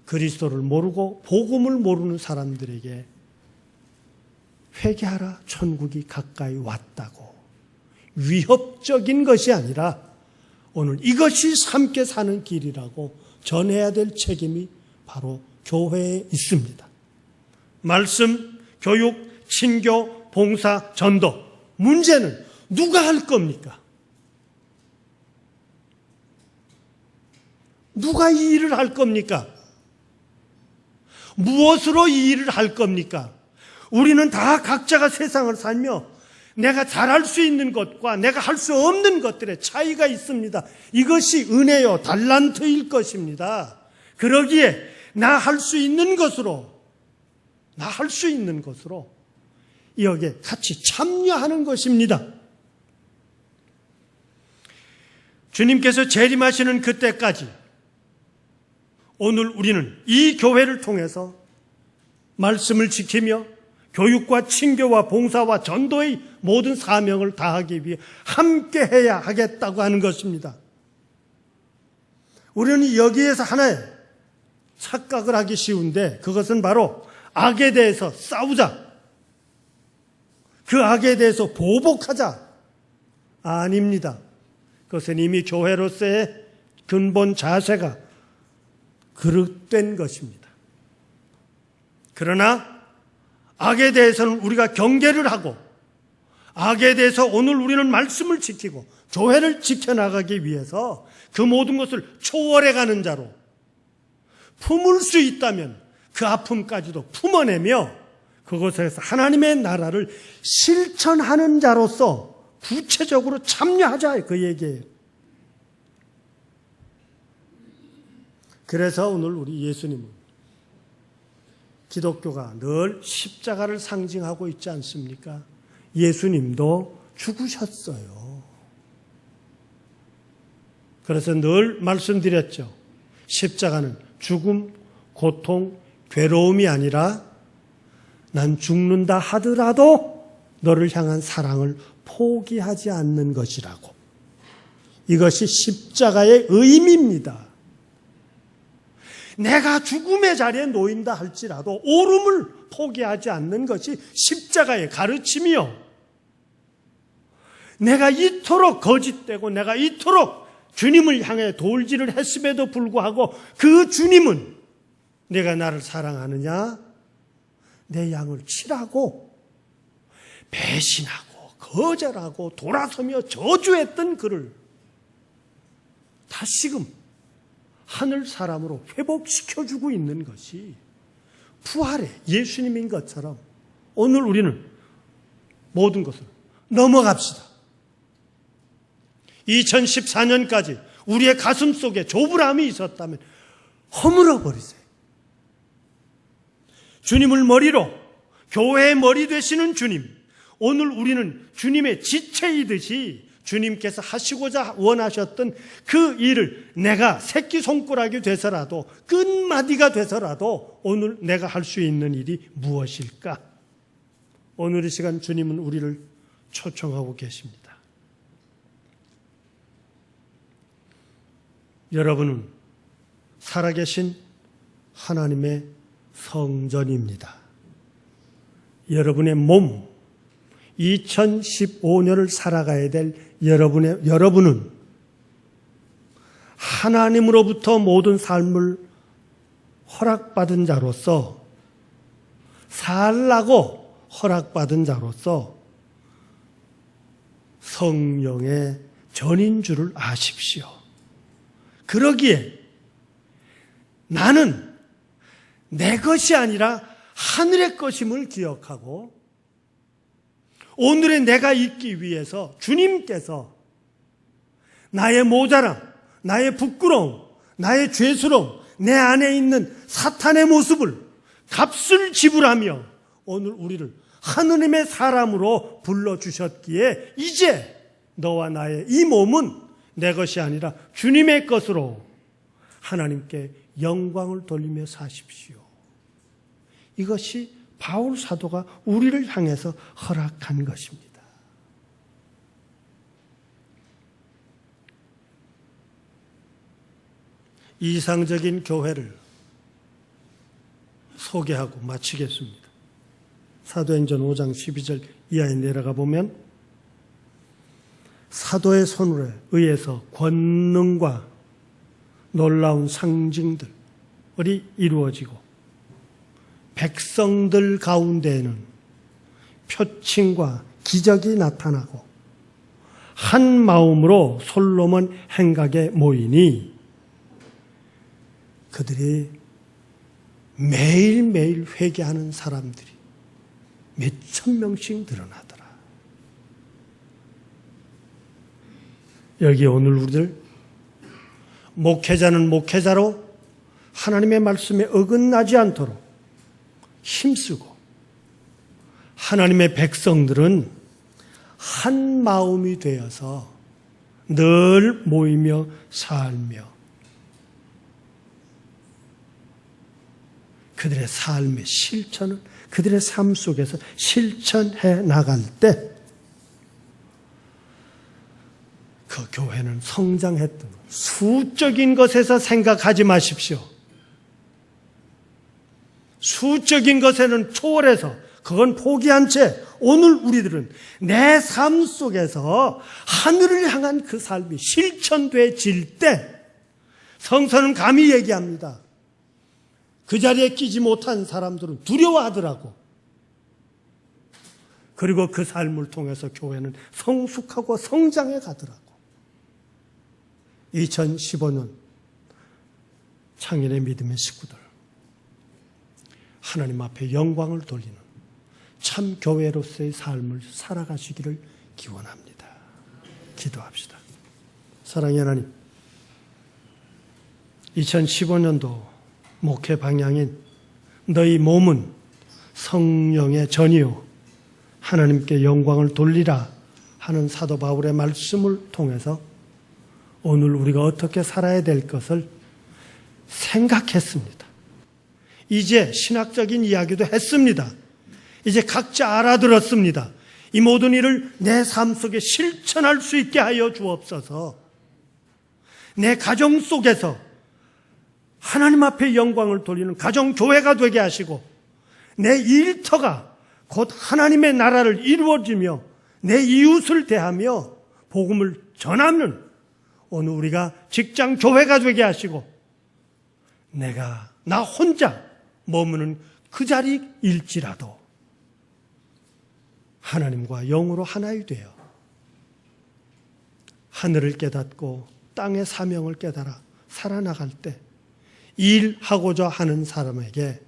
그리스도를 모르고 복음을 모르는 사람들에게 회개하라, 천국이 가까이 왔다고. 위협적인 것이 아니라 오늘 이것이 함께 사는 길이라고 전해야 될 책임이 바로 교회에 있습니다. 말씀, 교육, 친교, 봉사, 전도. 문제는 누가 할 겁니까? 누가 이 일을 할 겁니까? 무엇으로 이 일을 할 겁니까? 우리는 다 각자가 세상을 살며 내가 잘할 수 있는 것과 내가 할 수 없는 것들의 차이가 있습니다. 이것이 은혜요, 달란트일 것입니다. 그러기에 나 할 수 있는 것으로 여기에 같이 참여하는 것입니다. 주님께서 재림하시는 그때까지 오늘 우리는 이 교회를 통해서 말씀을 지키며 교육과 친교와 봉사와 전도의 모든 사명을 다하기 위해 함께 해야 하겠다고 하는 것입니다. 우리는 여기에서 하나의 착각을 하기 쉬운데 그것은 바로 악에 대해서 싸우자, 그 악에 대해서 보복하자. 아닙니다. 그것은 이미 교회로서의 근본 자세가 그릇된 것입니다. 그러나 악에 대해서는 우리가 경계를 하고 악에 대해서 오늘 우리는 말씀을 지키고 교회를 지켜나가기 위해서 그 모든 것을 초월해가는 자로 품을 수 있다면 그 아픔까지도 품어내며 그곳에서 하나님의 나라를 실천하는 자로서 구체적으로 참여하자, 그 얘기예요. 그래서 오늘 우리 예수님은 기독교가 늘 십자가를 상징하고 있지 않습니까? 예수님도 죽으셨어요. 그래서 늘 말씀드렸죠. 십자가는 죽음, 고통, 괴로움이 아니라 난 죽는다 하더라도 너를 향한 사랑을 포기하지 않는 것이라고. 이것이 십자가의 의미입니다. 내가 죽음의 자리에 놓인다 할지라도 옳음을 포기하지 않는 것이 십자가의 가르침이요. 내가 이토록 거짓되고 내가 이토록 주님을 향해 돌질을 했음에도 불구하고 그 주님은 내가 나를 사랑하느냐? 내 양을 치라고 배신하고 거절하고 돌아서며 저주했던 그를 다시금 하늘 사람으로 회복시켜주고 있는 것이 부활의 예수님인 것처럼 오늘 우리는 모든 것을 넘어갑시다. 2014년까지 우리의 가슴 속에 조불함이 있었다면 허물어 버리세요. 주님을 머리로 교회의 머리 되시는 주님, 오늘 우리는 주님의 지체이듯이 주님께서 하시고자 원하셨던 그 일을 내가 새끼손가락이 돼서라도 끝마디가 돼서라도 오늘 내가 할 수 있는 일이 무엇일까? 오늘 이 시간 주님은 우리를 초청하고 계십니다. 여러분은 살아계신 하나님의 성전입니다. 여러분의 몸, 2015년을 살아가야 될 여러분은 하나님으로부터 모든 삶을 허락받은 자로서 살라고 허락받은 자로서 성령의 전인 줄을 아십시오. 그러기에 나는 내 것이 아니라 하늘의 것임을 기억하고 오늘의 내가 있기 위해서 주님께서 나의 모자람, 나의 부끄러움, 나의 죄스러움, 내 안에 있는 사탄의 모습을 값을 지불하며 오늘 우리를 하느님의 사람으로 불러주셨기에 이제 너와 나의 이 몸은 내 것이 아니라 주님의 것으로 하나님께 영광을 돌리며 사십시오. 이것이 바울 사도가 우리를 향해서 허락한 것입니다. 이상적인 교회를 소개하고 마치겠습니다. 사도행전 5장 12절 이하에 내려가 보면 사도의 손에 의해서 권능과 놀라운 상징들이 이루어지고 백성들 가운데에는 표징과 기적이 나타나고 한 마음으로 솔로몬 행각에 모이니 그들이 매일매일 회개하는 사람들이 몇천 명씩 늘어나더라. 여기 오늘 우리들 목회자는 목회자로 하나님의 말씀에 어긋나지 않도록 힘쓰고 하나님의 백성들은 한 마음이 되어서 늘 모이며 살며 그들의 삶의 실천을 그들의 삶 속에서 실천해 나갈 때 그 교회는 성장했던 수적인 것에서 생각하지 마십시오. 수적인 것에는 초월해서 그건 포기한 채 오늘 우리들은 내 삶 속에서 하늘을 향한 그 삶이 실천되질 때 성서는 감히 얘기합니다. 그 자리에 끼지 못한 사람들은 두려워하더라고. 그리고 그 삶을 통해서 교회는 성숙하고 성장해 가더라고. 2015년 창일의 믿음의 식구들 하나님 앞에 영광을 돌리는 참 교회로서의 삶을 살아가시기를 기원합니다. 기도합시다. 사랑의 하나님, 2015년도 목회 방향인 너희 몸은 성령의 전이요 하나님께 영광을 돌리라 하는 사도 바울의 말씀을 통해서 오늘 우리가 어떻게 살아야 될 것을 생각했습니다. 이제 신학적인 이야기도 했습니다. 이제 각자 알아들었습니다. 이 모든 일을 내 삶 속에 실천할 수 있게 하여 주옵소서. 내 가정 속에서 하나님 앞에 영광을 돌리는 가정교회가 되게 하시고 내 일터가 곧 하나님의 나라를 이루어지며 내 이웃을 대하며 복음을 전하는 오늘 우리가 직장 교회가 되게 하시고 내가 나 혼자 머무는 그 자리일지라도 하나님과 영으로 하나이 되어 하늘을 깨닫고 땅의 사명을 깨달아 살아나갈 때 일하고자 하는 사람에게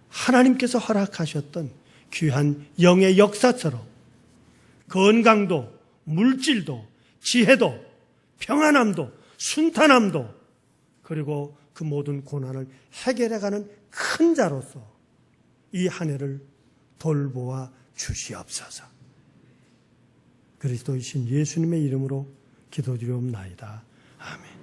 하나님께서 허락하셨던 귀한 영의 역사처럼 건강도 물질도 지혜도 평안함도 순탄함도 그리고 그 모든 고난을 해결해가는 큰 자로서 이 한 해를 돌보아 주시옵소서. 그리스도이신 예수님의 이름으로 기도드리옵나이다. 아멘.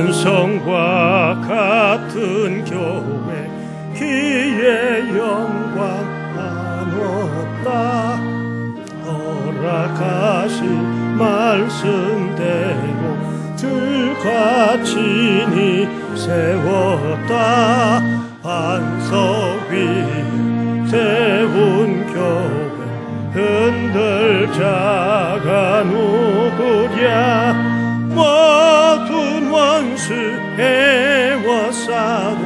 시온성과 같은 교회 그의 영광 나눴다. 허락하신 말씀대로 들과 친히 세웠다. 반석 위에 세운 교회 흔들 자가 누구랴. 모든 원수 애워싸도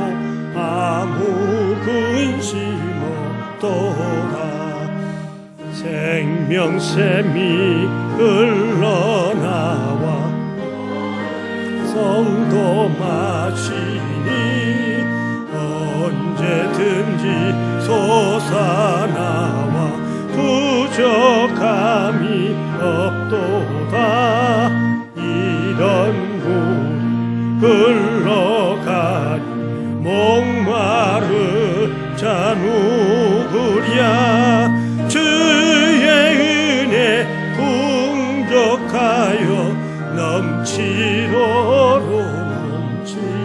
아무 근심 없도다. 생명샘이 흘러나와 성도 마시니 언제든지 솟아나와 부족함이 없도다. 이런 물이 흘러가니 목마른 자 누구랴. 주의 은혜 풍족하여 넘치도록 넘친다.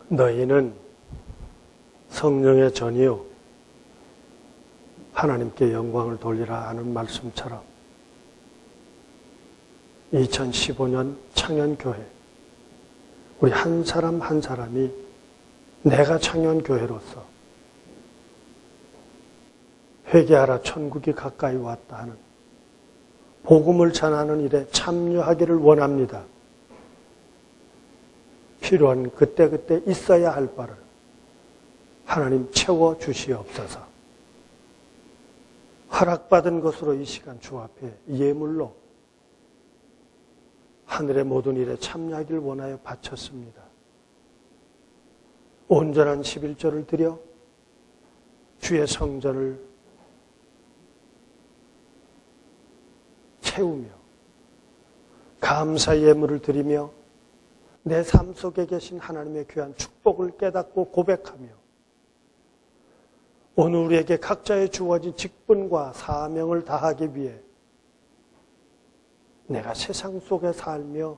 너희는 성령의 전이요 하나님께 영광을 돌리라 하는 말씀처럼 2015년 청년교회 우리 한 사람 한 사람이 내가 청년교회로서 회개하라 천국이 가까이 왔다 하는 복음을 전하는 일에 참여하기를 원합니다. 필요한 그때그때 있어야 할 바를 하나님 채워주시옵소서. 허락받은 것으로 이 시간 주 앞에 예물로 하늘의 모든 일에 참여하기를 원하여 바쳤습니다. 온전한 11조를 드려 주의 성전을 채우며 감사 예물을 드리며 내 삶 속에 계신 하나님의 귀한 축복을 깨닫고 고백하며 오늘 우리에게 각자의 주어진 직분과 사명을 다하기 위해 내가 세상 속에 살며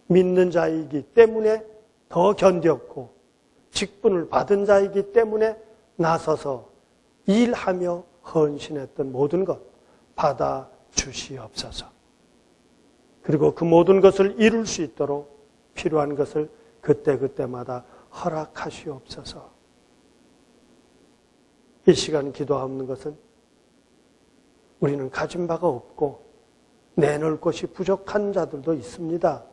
믿는 자이기 때문에 더 견뎠고 직분을 받은 자이기 때문에 나서서 일하며 헌신했던 모든 것 받아 주시옵소서. 그리고 그 모든 것을 이룰 수 있도록 필요한 것을 그때그때마다 허락하시옵소서. 이 시간 기도하는 것은 우리는 가진 바가 없고 내놓을 것이 부족한 자들도 있습니다.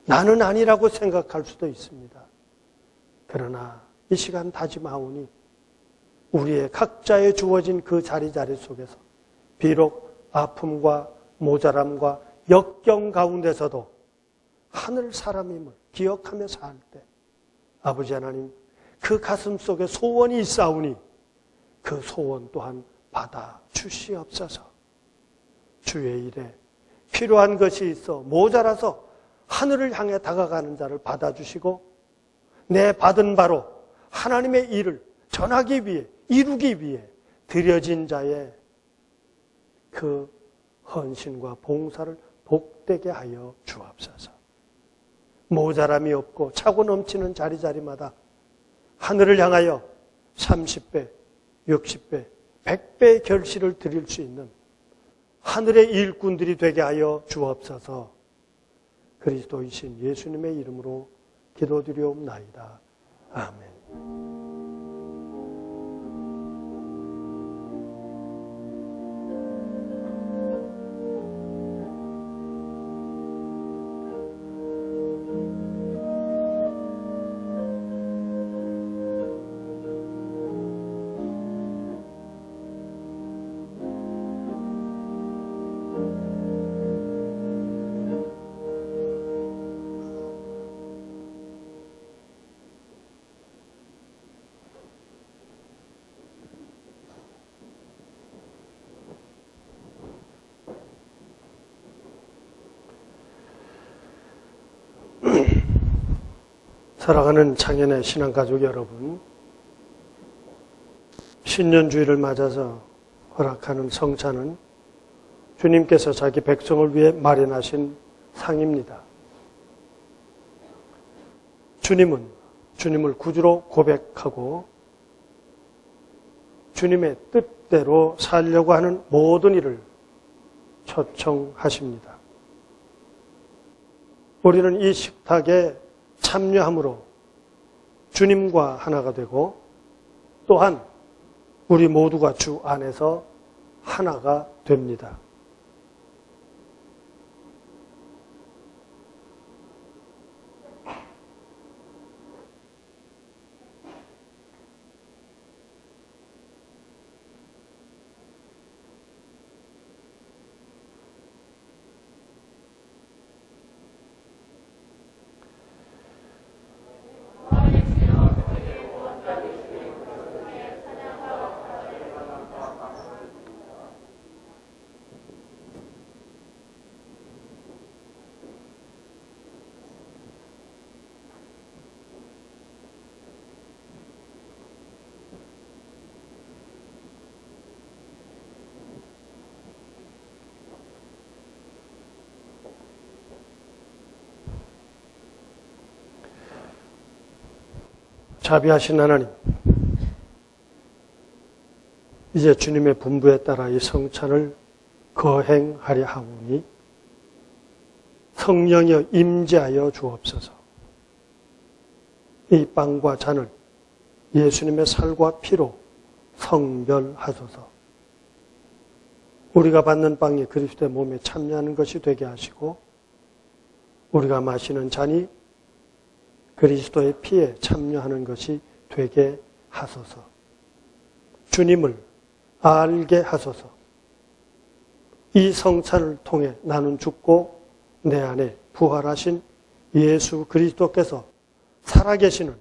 나는 아니라고 생각할 수도 있습니다. 그러나 이 시간 다짐하오니 우리의 각자에 주어진 그 자리 속에서 비록 아픔과 모자람과 역경 가운데서도 하늘 사람임을 기억하며 살 때 아버지 하나님 그 가슴 속에 소원이 있사오니 그 소원 또한 받아 주시옵소서. 주의 일에 필요한 것이 있어 모자라서 하늘을 향해 다가가는 자를 받아주시고 내 받은 바로 하나님의 일을 전하기 위해 이루기 위해 드려진 자의 그 헌신과 봉사를 복되게 하여 주옵소서. 모자람이 없고 차고 넘치는 자리마다 하늘을 향하여 30배, 60배, 100배의 결실을 드릴 수 있는 하늘의 일꾼들이 되게 하여 주옵소서. 그리스도이신 예수님의 이름으로 기도드리옵나이다. 아멘. 사랑하는 창현의 신앙가족 여러분, 신년주일을 맞아서 허락하는 성찬은 주님께서 자기 백성을 위해 마련하신 상입니다. 주님은 주님을 구주로 고백하고 주님의 뜻대로 살려고 하는 모든 일을 초청하십니다. 우리는 이 식탁에 참여함으로 주님과 하나가 되고 또한 우리 모두가 주 안에서 하나가 됩니다. 자비하신 하나님, 이제 주님의 분부에 따라 이 성찬을 거행하려 하오니 성령이여 임재하여 주옵소서. 이 빵과 잔을 예수님의 살과 피로 성별하소서. 우리가 받는 빵이 그리스도의 몸에 참여하는 것이 되게 하시고 우리가 마시는 잔이 그리스도의 피에 참여하는 것이 되게 하소서. 주님을 알게 하소서. 이 성찬을 통해 나는 죽고 내 안에 부활하신 예수 그리스도께서 살아계시는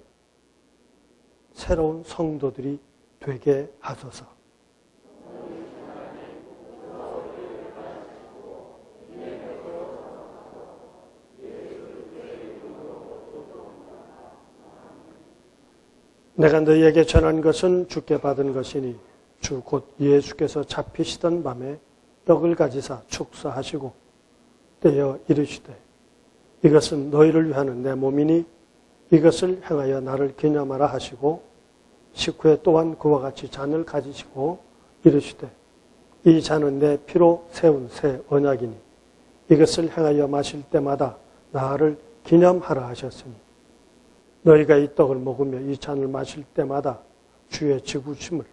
새로운 성도들이 되게 하소서. 내가 너희에게 전한 것은 주께 받은 것이니 주 곧 예수께서 잡히시던 밤에 떡을 가지사 축사하시고 떼어 이르시되 이것은 너희를 위하는 내 몸이니 이것을 행하여 나를 기념하라 하시고 식후에 또한 그와 같이 잔을 가지시고 이르시되 이 잔은 내 피로 세운 새 언약이니 이것을 행하여 마실 때마다 나를 기념하라 하셨으니 너희가 이 떡을 먹으며 이 잔을 마실 때마다 주의 지구심을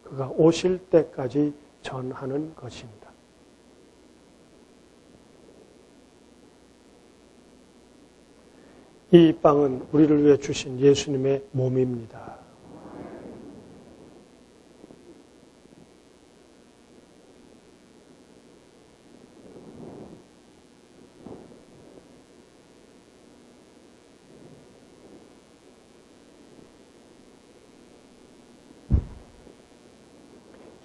그가 오실 때까지 전하는 것입니다. 이 빵은 우리를 위해 주신 예수님의 몸입니다.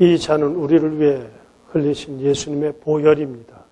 이 잔은 우리를 위해 흘리신 예수님의 보혈입니다.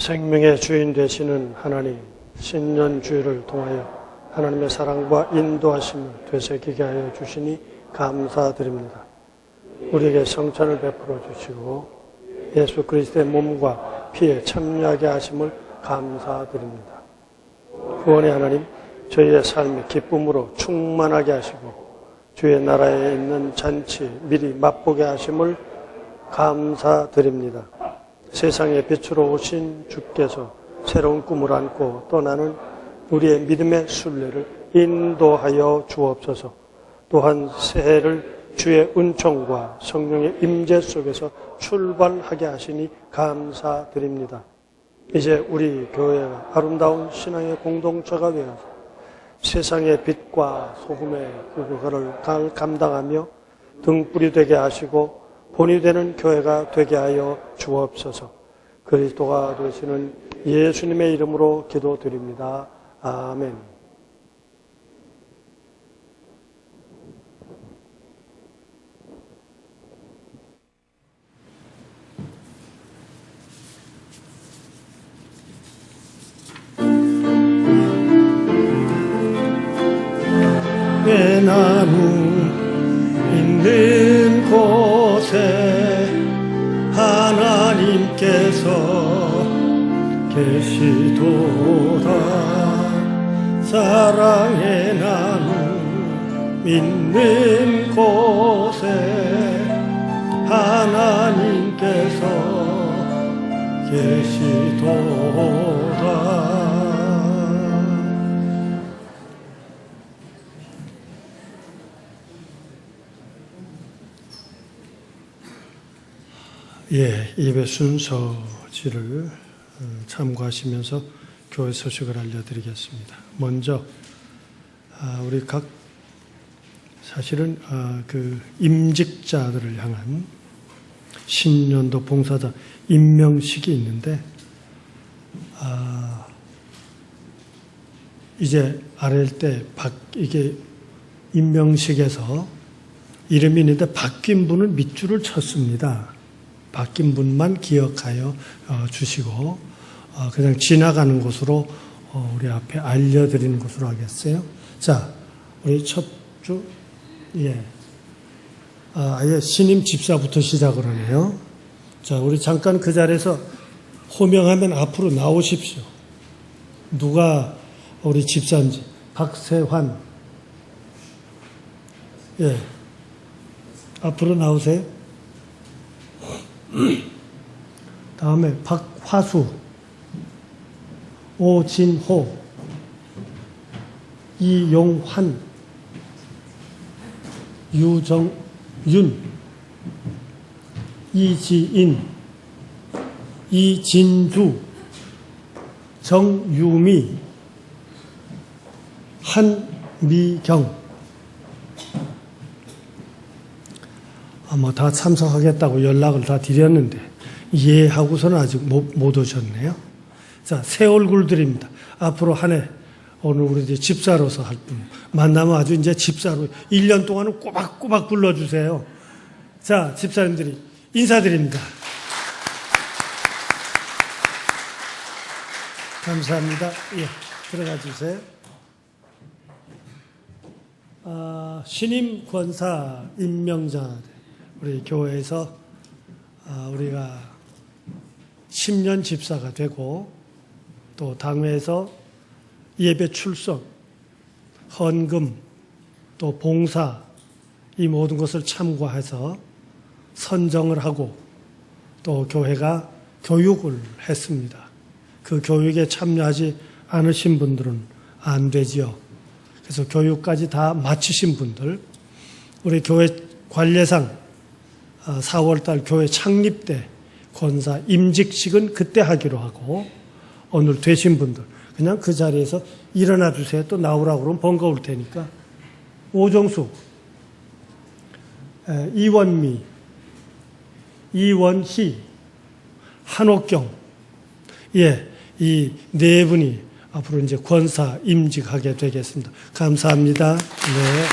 생명의 주인 되시는 하나님, 신년 주일을 통하여 하나님의 사랑과 인도하심을 되새기게 하여 주시니 감사드립니다. 우리에게 성찬을 베풀어 주시고 예수 그리스도의 몸과 피에 참여하게 하심을 감사드립니다. 구원의 하나님, 저희의 삶이 기쁨으로 충만하게 하시고 주의 나라에 있는 잔치 미리 맛보게 하심을 감사드립니다. 세상의 빛으로 오신 주께서 새로운 꿈을 안고 떠나는 우리의 믿음의 순례를 인도하여 주옵소서. 또한 새해를 주의 은총과 성령의 임재 속에서 출발하게 하시니 감사드립니다. 이제 우리 교회가 아름다운 신앙의 공동체가 되어서 세상의 빛과 소금의 그거를 감당하며 등불이 되게 하시고 본이 되는 교회가 되게 하여 주옵소서. 그리스도가 되시는 예수님의 이름으로 기도드립니다. 아멘. 나무 있는 곳에 하나님께서 계시도다. 사랑의 나무 있는 곳에 하나님께서 계시도다. 예, 예배 순서지를 참고하시면서 교회 소식을 알려드리겠습니다. 먼저 우리 각 사실은 그 임직자들을 향한 신년도 봉사자 임명식이 있는데 이제 아랠 때 이게 임명식에서 이름이 있는데 바뀐 분은 밑줄을 쳤습니다. 바뀐 분만 기억하여 주시고 그냥 지나가는 곳으로 우리 앞에 알려드리는 것으로 하겠어요. 자, 우리 첫 주, 아예 신임 집사부터 시작을 하네요. 자, 우리 잠깐 그 자리에서 호명하면 앞으로 나오십시오. 누가 우리 집사인지. 박세환. 예. 앞으로 나오세요. 다음에 박화수, 오진호, 이용환, 유정윤, 이지인, 이진주, 정유미, 한미경. 다 참석하겠다고 연락을 다 드렸는데 이해하고서는 아직 못 오셨네요. 자, 새 얼굴들입니다. 앞으로 한 해 오늘 우리 이제 집사로서 할 분 만나면 아주 이제 집사로 1년 동안은 꼬박꼬박 불러주세요. 자, 집사님들이 인사드립니다. 감사합니다. 예, 들어가 주세요. 신임 권사 임명자 우리 교회에서 우리가 10년 집사가 되고 또 당회에서 예배 출석, 헌금, 또 봉사 이 모든 것을 참고해서 선정을 하고 또 교회가 교육을 했습니다. 그 교육에 참여하지 않으신 분들은 안 되지요. 그래서 교육까지 다 마치신 분들, 우리 교회 관례상 4월달 교회 창립 때 권사 임직식은 그때 하기로 하고 오늘 되신 분들 그냥 그 자리에서 일어나 주세요. 또 나오라고 그러면 번거울 테니까. 오정수, 이원미, 이원희, 한옥경, 예, 이 네 분이 앞으로 이제 권사 임직하게 되겠습니다. 감사합니다. 네.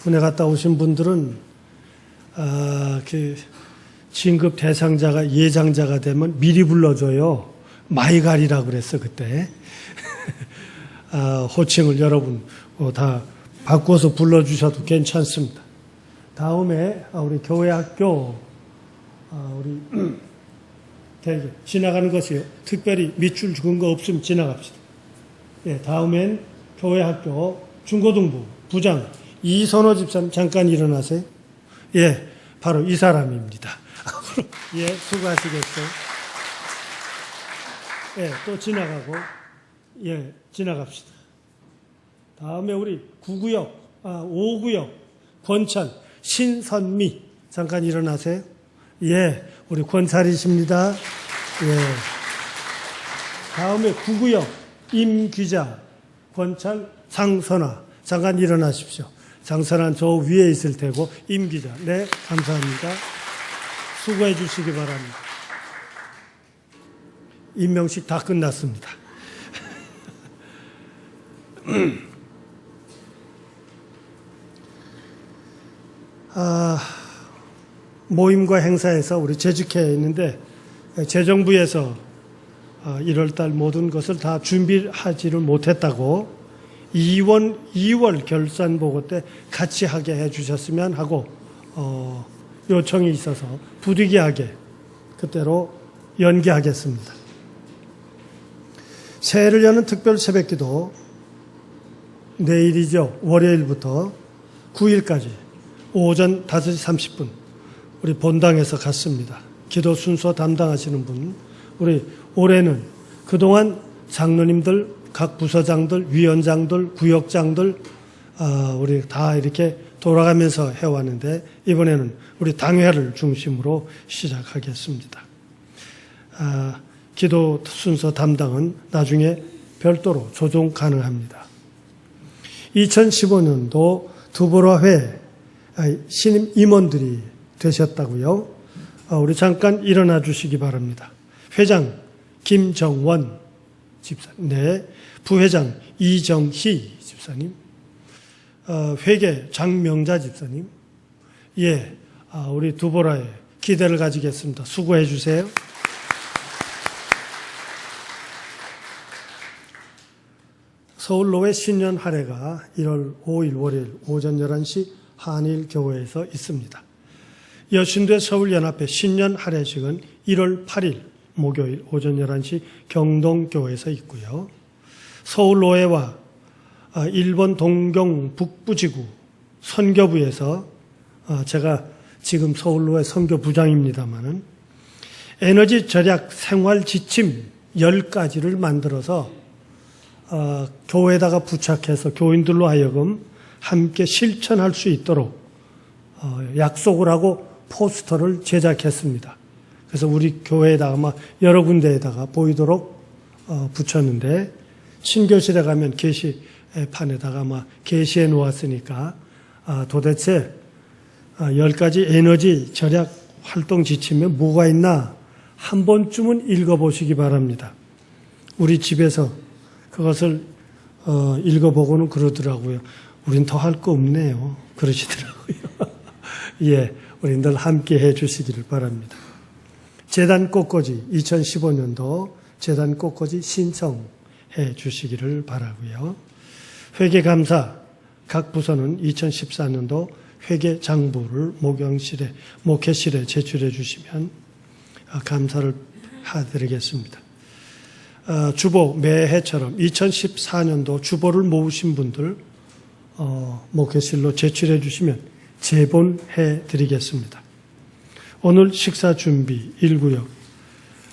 군에 갔다 오신 분들은 그 진급 대상자가 예장자가 되면 미리 불러줘요. 마이갈이라고 그랬어 그때. 호칭을 여러분 다 바꿔서 불러주셔도 괜찮습니다. 다음에 우리 교회학교 우리 대기 지나가는 것이요. 특별히 밑줄 죽은 거 없으면 지나갑시다. 예, 다음엔 교회학교 중고등부 부장 이선호 집사님 잠깐 일어나세요. 예, 바로 이 사람입니다. 예, 수고하시겠어요. 예, 또 지나가고 예, 지나갑시다. 다음에 우리 5구역 권찬 신선미 잠깐 일어나세요. 예, 우리 권찰이십니다. 예. 다음에 9구역 임기자 권찰 장선아 잠깐 일어나십시오. 장선아는 저 위에 있을 테고 임기자 네 감사합니다. 수고해 주시기 바랍니다. 임명식 다 끝났습니다. 모임과 행사에서 우리 재직해 있는데 재정부에서 1월달 모든 것을 다 준비하지를 못했다고 2월 결산 보고 때 같이 하게 해주셨으면 하고 요청이 있어서 부득이하게 그때로 연기하겠습니다. 새해를 여는 특별 새벽기도 내일이죠. 월요일부터 9일까지 오전 5시 30분 우리 본당에서 갖습니다. 기도 순서 담당하시는 분 우리 올해는 그동안 장로님들 각 부서장들 위원장들 구역장들 우리 다 이렇게 돌아가면서 해왔는데 이번에는 우리 당회를 중심으로 시작하겠습니다. 기도 순서 담당은 나중에 별도로 조정 가능합니다. 2015년도 두보라회 신임 임원들이 되셨다고요. 우리 잠깐 일어나 주시기 바랍니다. 회장 김정원 집사님, 네. 부회장 이정희 집사님, 회계 장명자 집사님, 예, 우리 두보라에 기대를 가지겠습니다. 수고해 주세요. 서울로의 신년 할애가 1월 5일 월요일 오전 11시 한일교회에서 있습니다. 여신대 서울연합회 신년 할애식은 1월 8일 목요일 오전 11시 경동교회에서 있고요. 서울로회와 일본 동경 북부지구 선교부에서 제가 지금 서울로회 선교부장입니다마는 에너지 절약 생활 지침 10가지를 만들어서 교회에다가 부착해서 교인들로 하여금 함께 실천할 수 있도록 약속을 하고 포스터를 제작했습니다. 그래서 우리 교회에다가 아마 여러 군데에다가 보이도록 붙였는데 신교실에 가면 게시판에다가 아마 게시해 놓았으니까 도대체 10가지 에너지 절약 활동 지침에 뭐가 있나 한 번쯤은 읽어보시기 바랍니다. 우리 집에서 그것을 읽어보고는 그러더라고요. 우린 더 할 거 없네요. 그러시더라고요. 예, 우리 늘 함께 해 주시기를 바랍니다. 재단 꽃꽂이 2015년도 재단 꽃꽂이 신청해 주시기를 바라고요. 회계감사 각 부서는 2014년도 회계장부를 목회실에 제출해 주시면 감사를 해드리겠습니다. 주보 매해처럼 2014년도 주보를 모으신 분들 목회실로 제출해 주시면 제본해 드리겠습니다. 오늘 식사 준비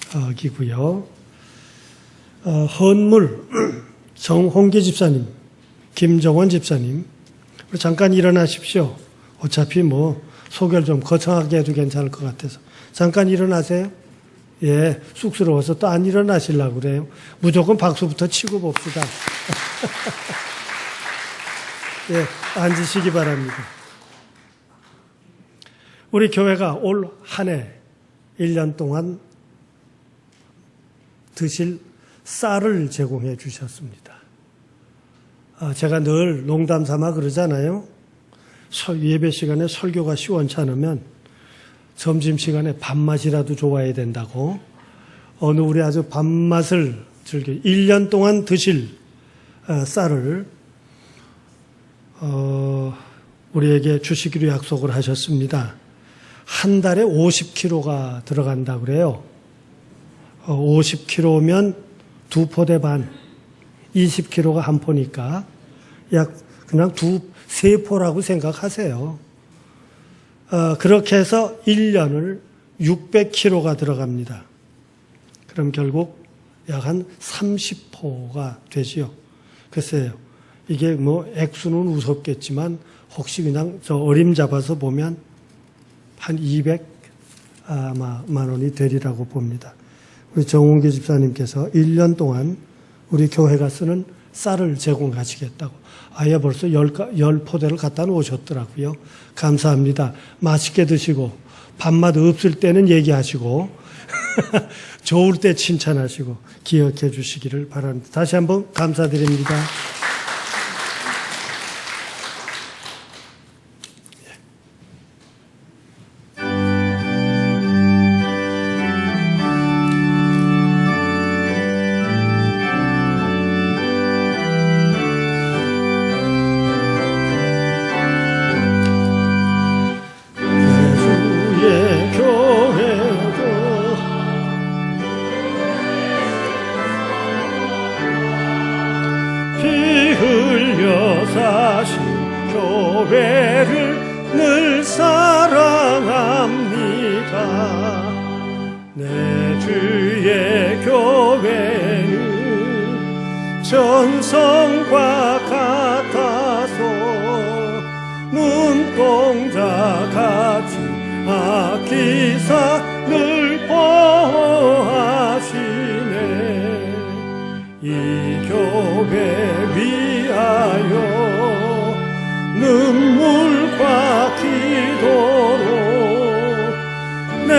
1구역이고요. 헌물 정홍기 집사님, 김정원 집사님, 우리 잠깐 일어나십시오. 어차피 뭐 소개를 좀 거창하게 해도 괜찮을 것 같아서 잠깐 일어나세요. 예, 쑥스러워서 또 안 일어나시려고 그래요. 무조건 박수부터 치고 봅시다. 예, 앉으시기 바랍니다. 우리 교회가 올 한 해 1년 동안 드실 쌀을 제공해 주셨습니다. 제가 늘 농담 삼아 그러잖아요. 예배 시간에 설교가 시원치 않으면 점심시간에 밥맛이라도 좋아야 된다고 어느 우리 아주 밥맛을 즐겨 1년 동안 드실 쌀을 우리에게 주시기로 약속을 하셨습니다. 한 달에 50kg가 들어간다 그래요. 50kg면 2포대 반, 20kg가 한 포니까 약 그냥 3포라고 생각하세요. 그렇게 해서 1년을 600kg가 들어갑니다. 그럼 결국 약 한 30포가 되지요. 글쎄요. 이게 뭐 액수는 우습겠지만 혹시 그냥 저 어림잡아서 보면 한 200만 원이 되리라고 봅니다. 우리 정홍기 집사님께서 1년 동안 우리 교회가 쓰는 쌀을 제공하시겠다고 아예 벌써 10포대를 갖다 놓으셨더라고요. 감사합니다. 맛있게 드시고 밥맛 없을 때는 얘기하시고 좋을 때 칭찬하시고 기억해 주시기를 바랍니다. 다시 한번 감사드립니다. 전성과 같아서 눈동자 같이 아끼사 늘 보호하시네. 이 교회 위하여 눈물과 기도로 내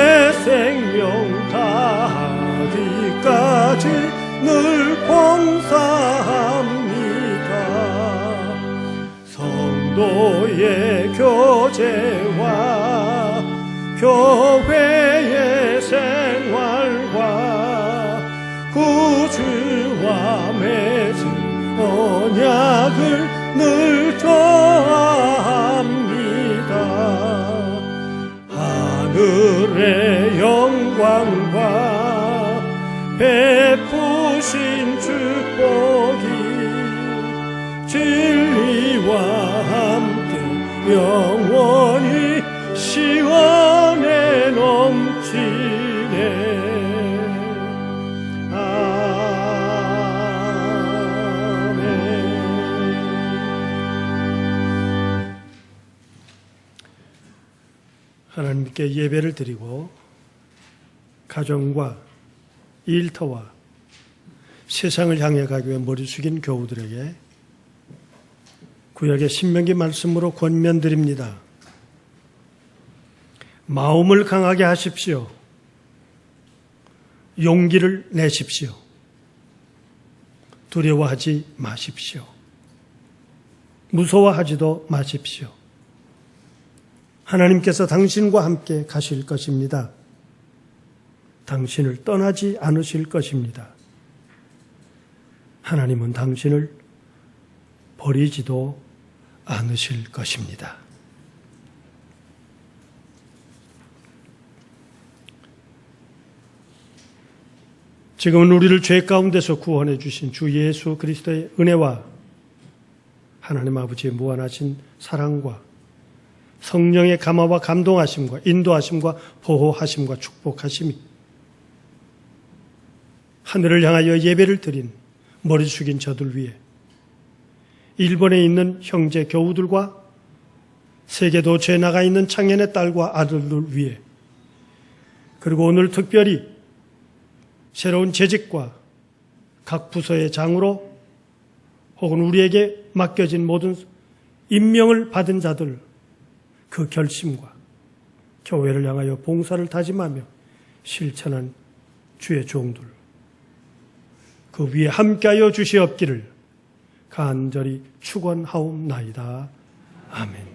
생명 다하기까지 늘 봉사합니다. 성도의 교제와 교회의 생활과 구주와 맺은 언약을 늘 좋아합니다. 하늘의 영광과 베푸신 축복이 진리와 함께 영원히 시원해 넘치네. 아멘. 하나님께 예배를 드리고 가정과 일터와 세상을 향해 가기 위해 머리 숙인 교우들에게 구약의 신명기 말씀으로 권면드립니다. 마음을 강하게 하십시오. 용기를 내십시오. 두려워하지 마십시오. 무서워하지도 마십시오. 하나님께서 당신과 함께 가실 것입니다. 당신을 떠나지 않으실 것입니다. 하나님은 당신을 버리지도 않으실 것입니다. 지금은 우리를 죄 가운데서 구원해 주신 주 예수 그리스도의 은혜와 하나님 아버지의 무한하신 사랑과 성령의 감화와 감동하심과 인도하심과 보호하심과 축복하심이 하늘을 향하여 예배를 드린 머리 숙인 저들 위해 일본에 있는 형제 교우들과 세계도 죄 나가 있는 창현의 딸과 아들들 위해 그리고 오늘 특별히 새로운 재직과 각 부서의 장으로 혹은 우리에게 맡겨진 모든 임명을 받은 자들 그 결심과 교회를 향하여 봉사를 다짐하며 실천한 주의 종들 그 위에 함께하여 주시옵기를 간절히 축원하옵나이다. 아멘.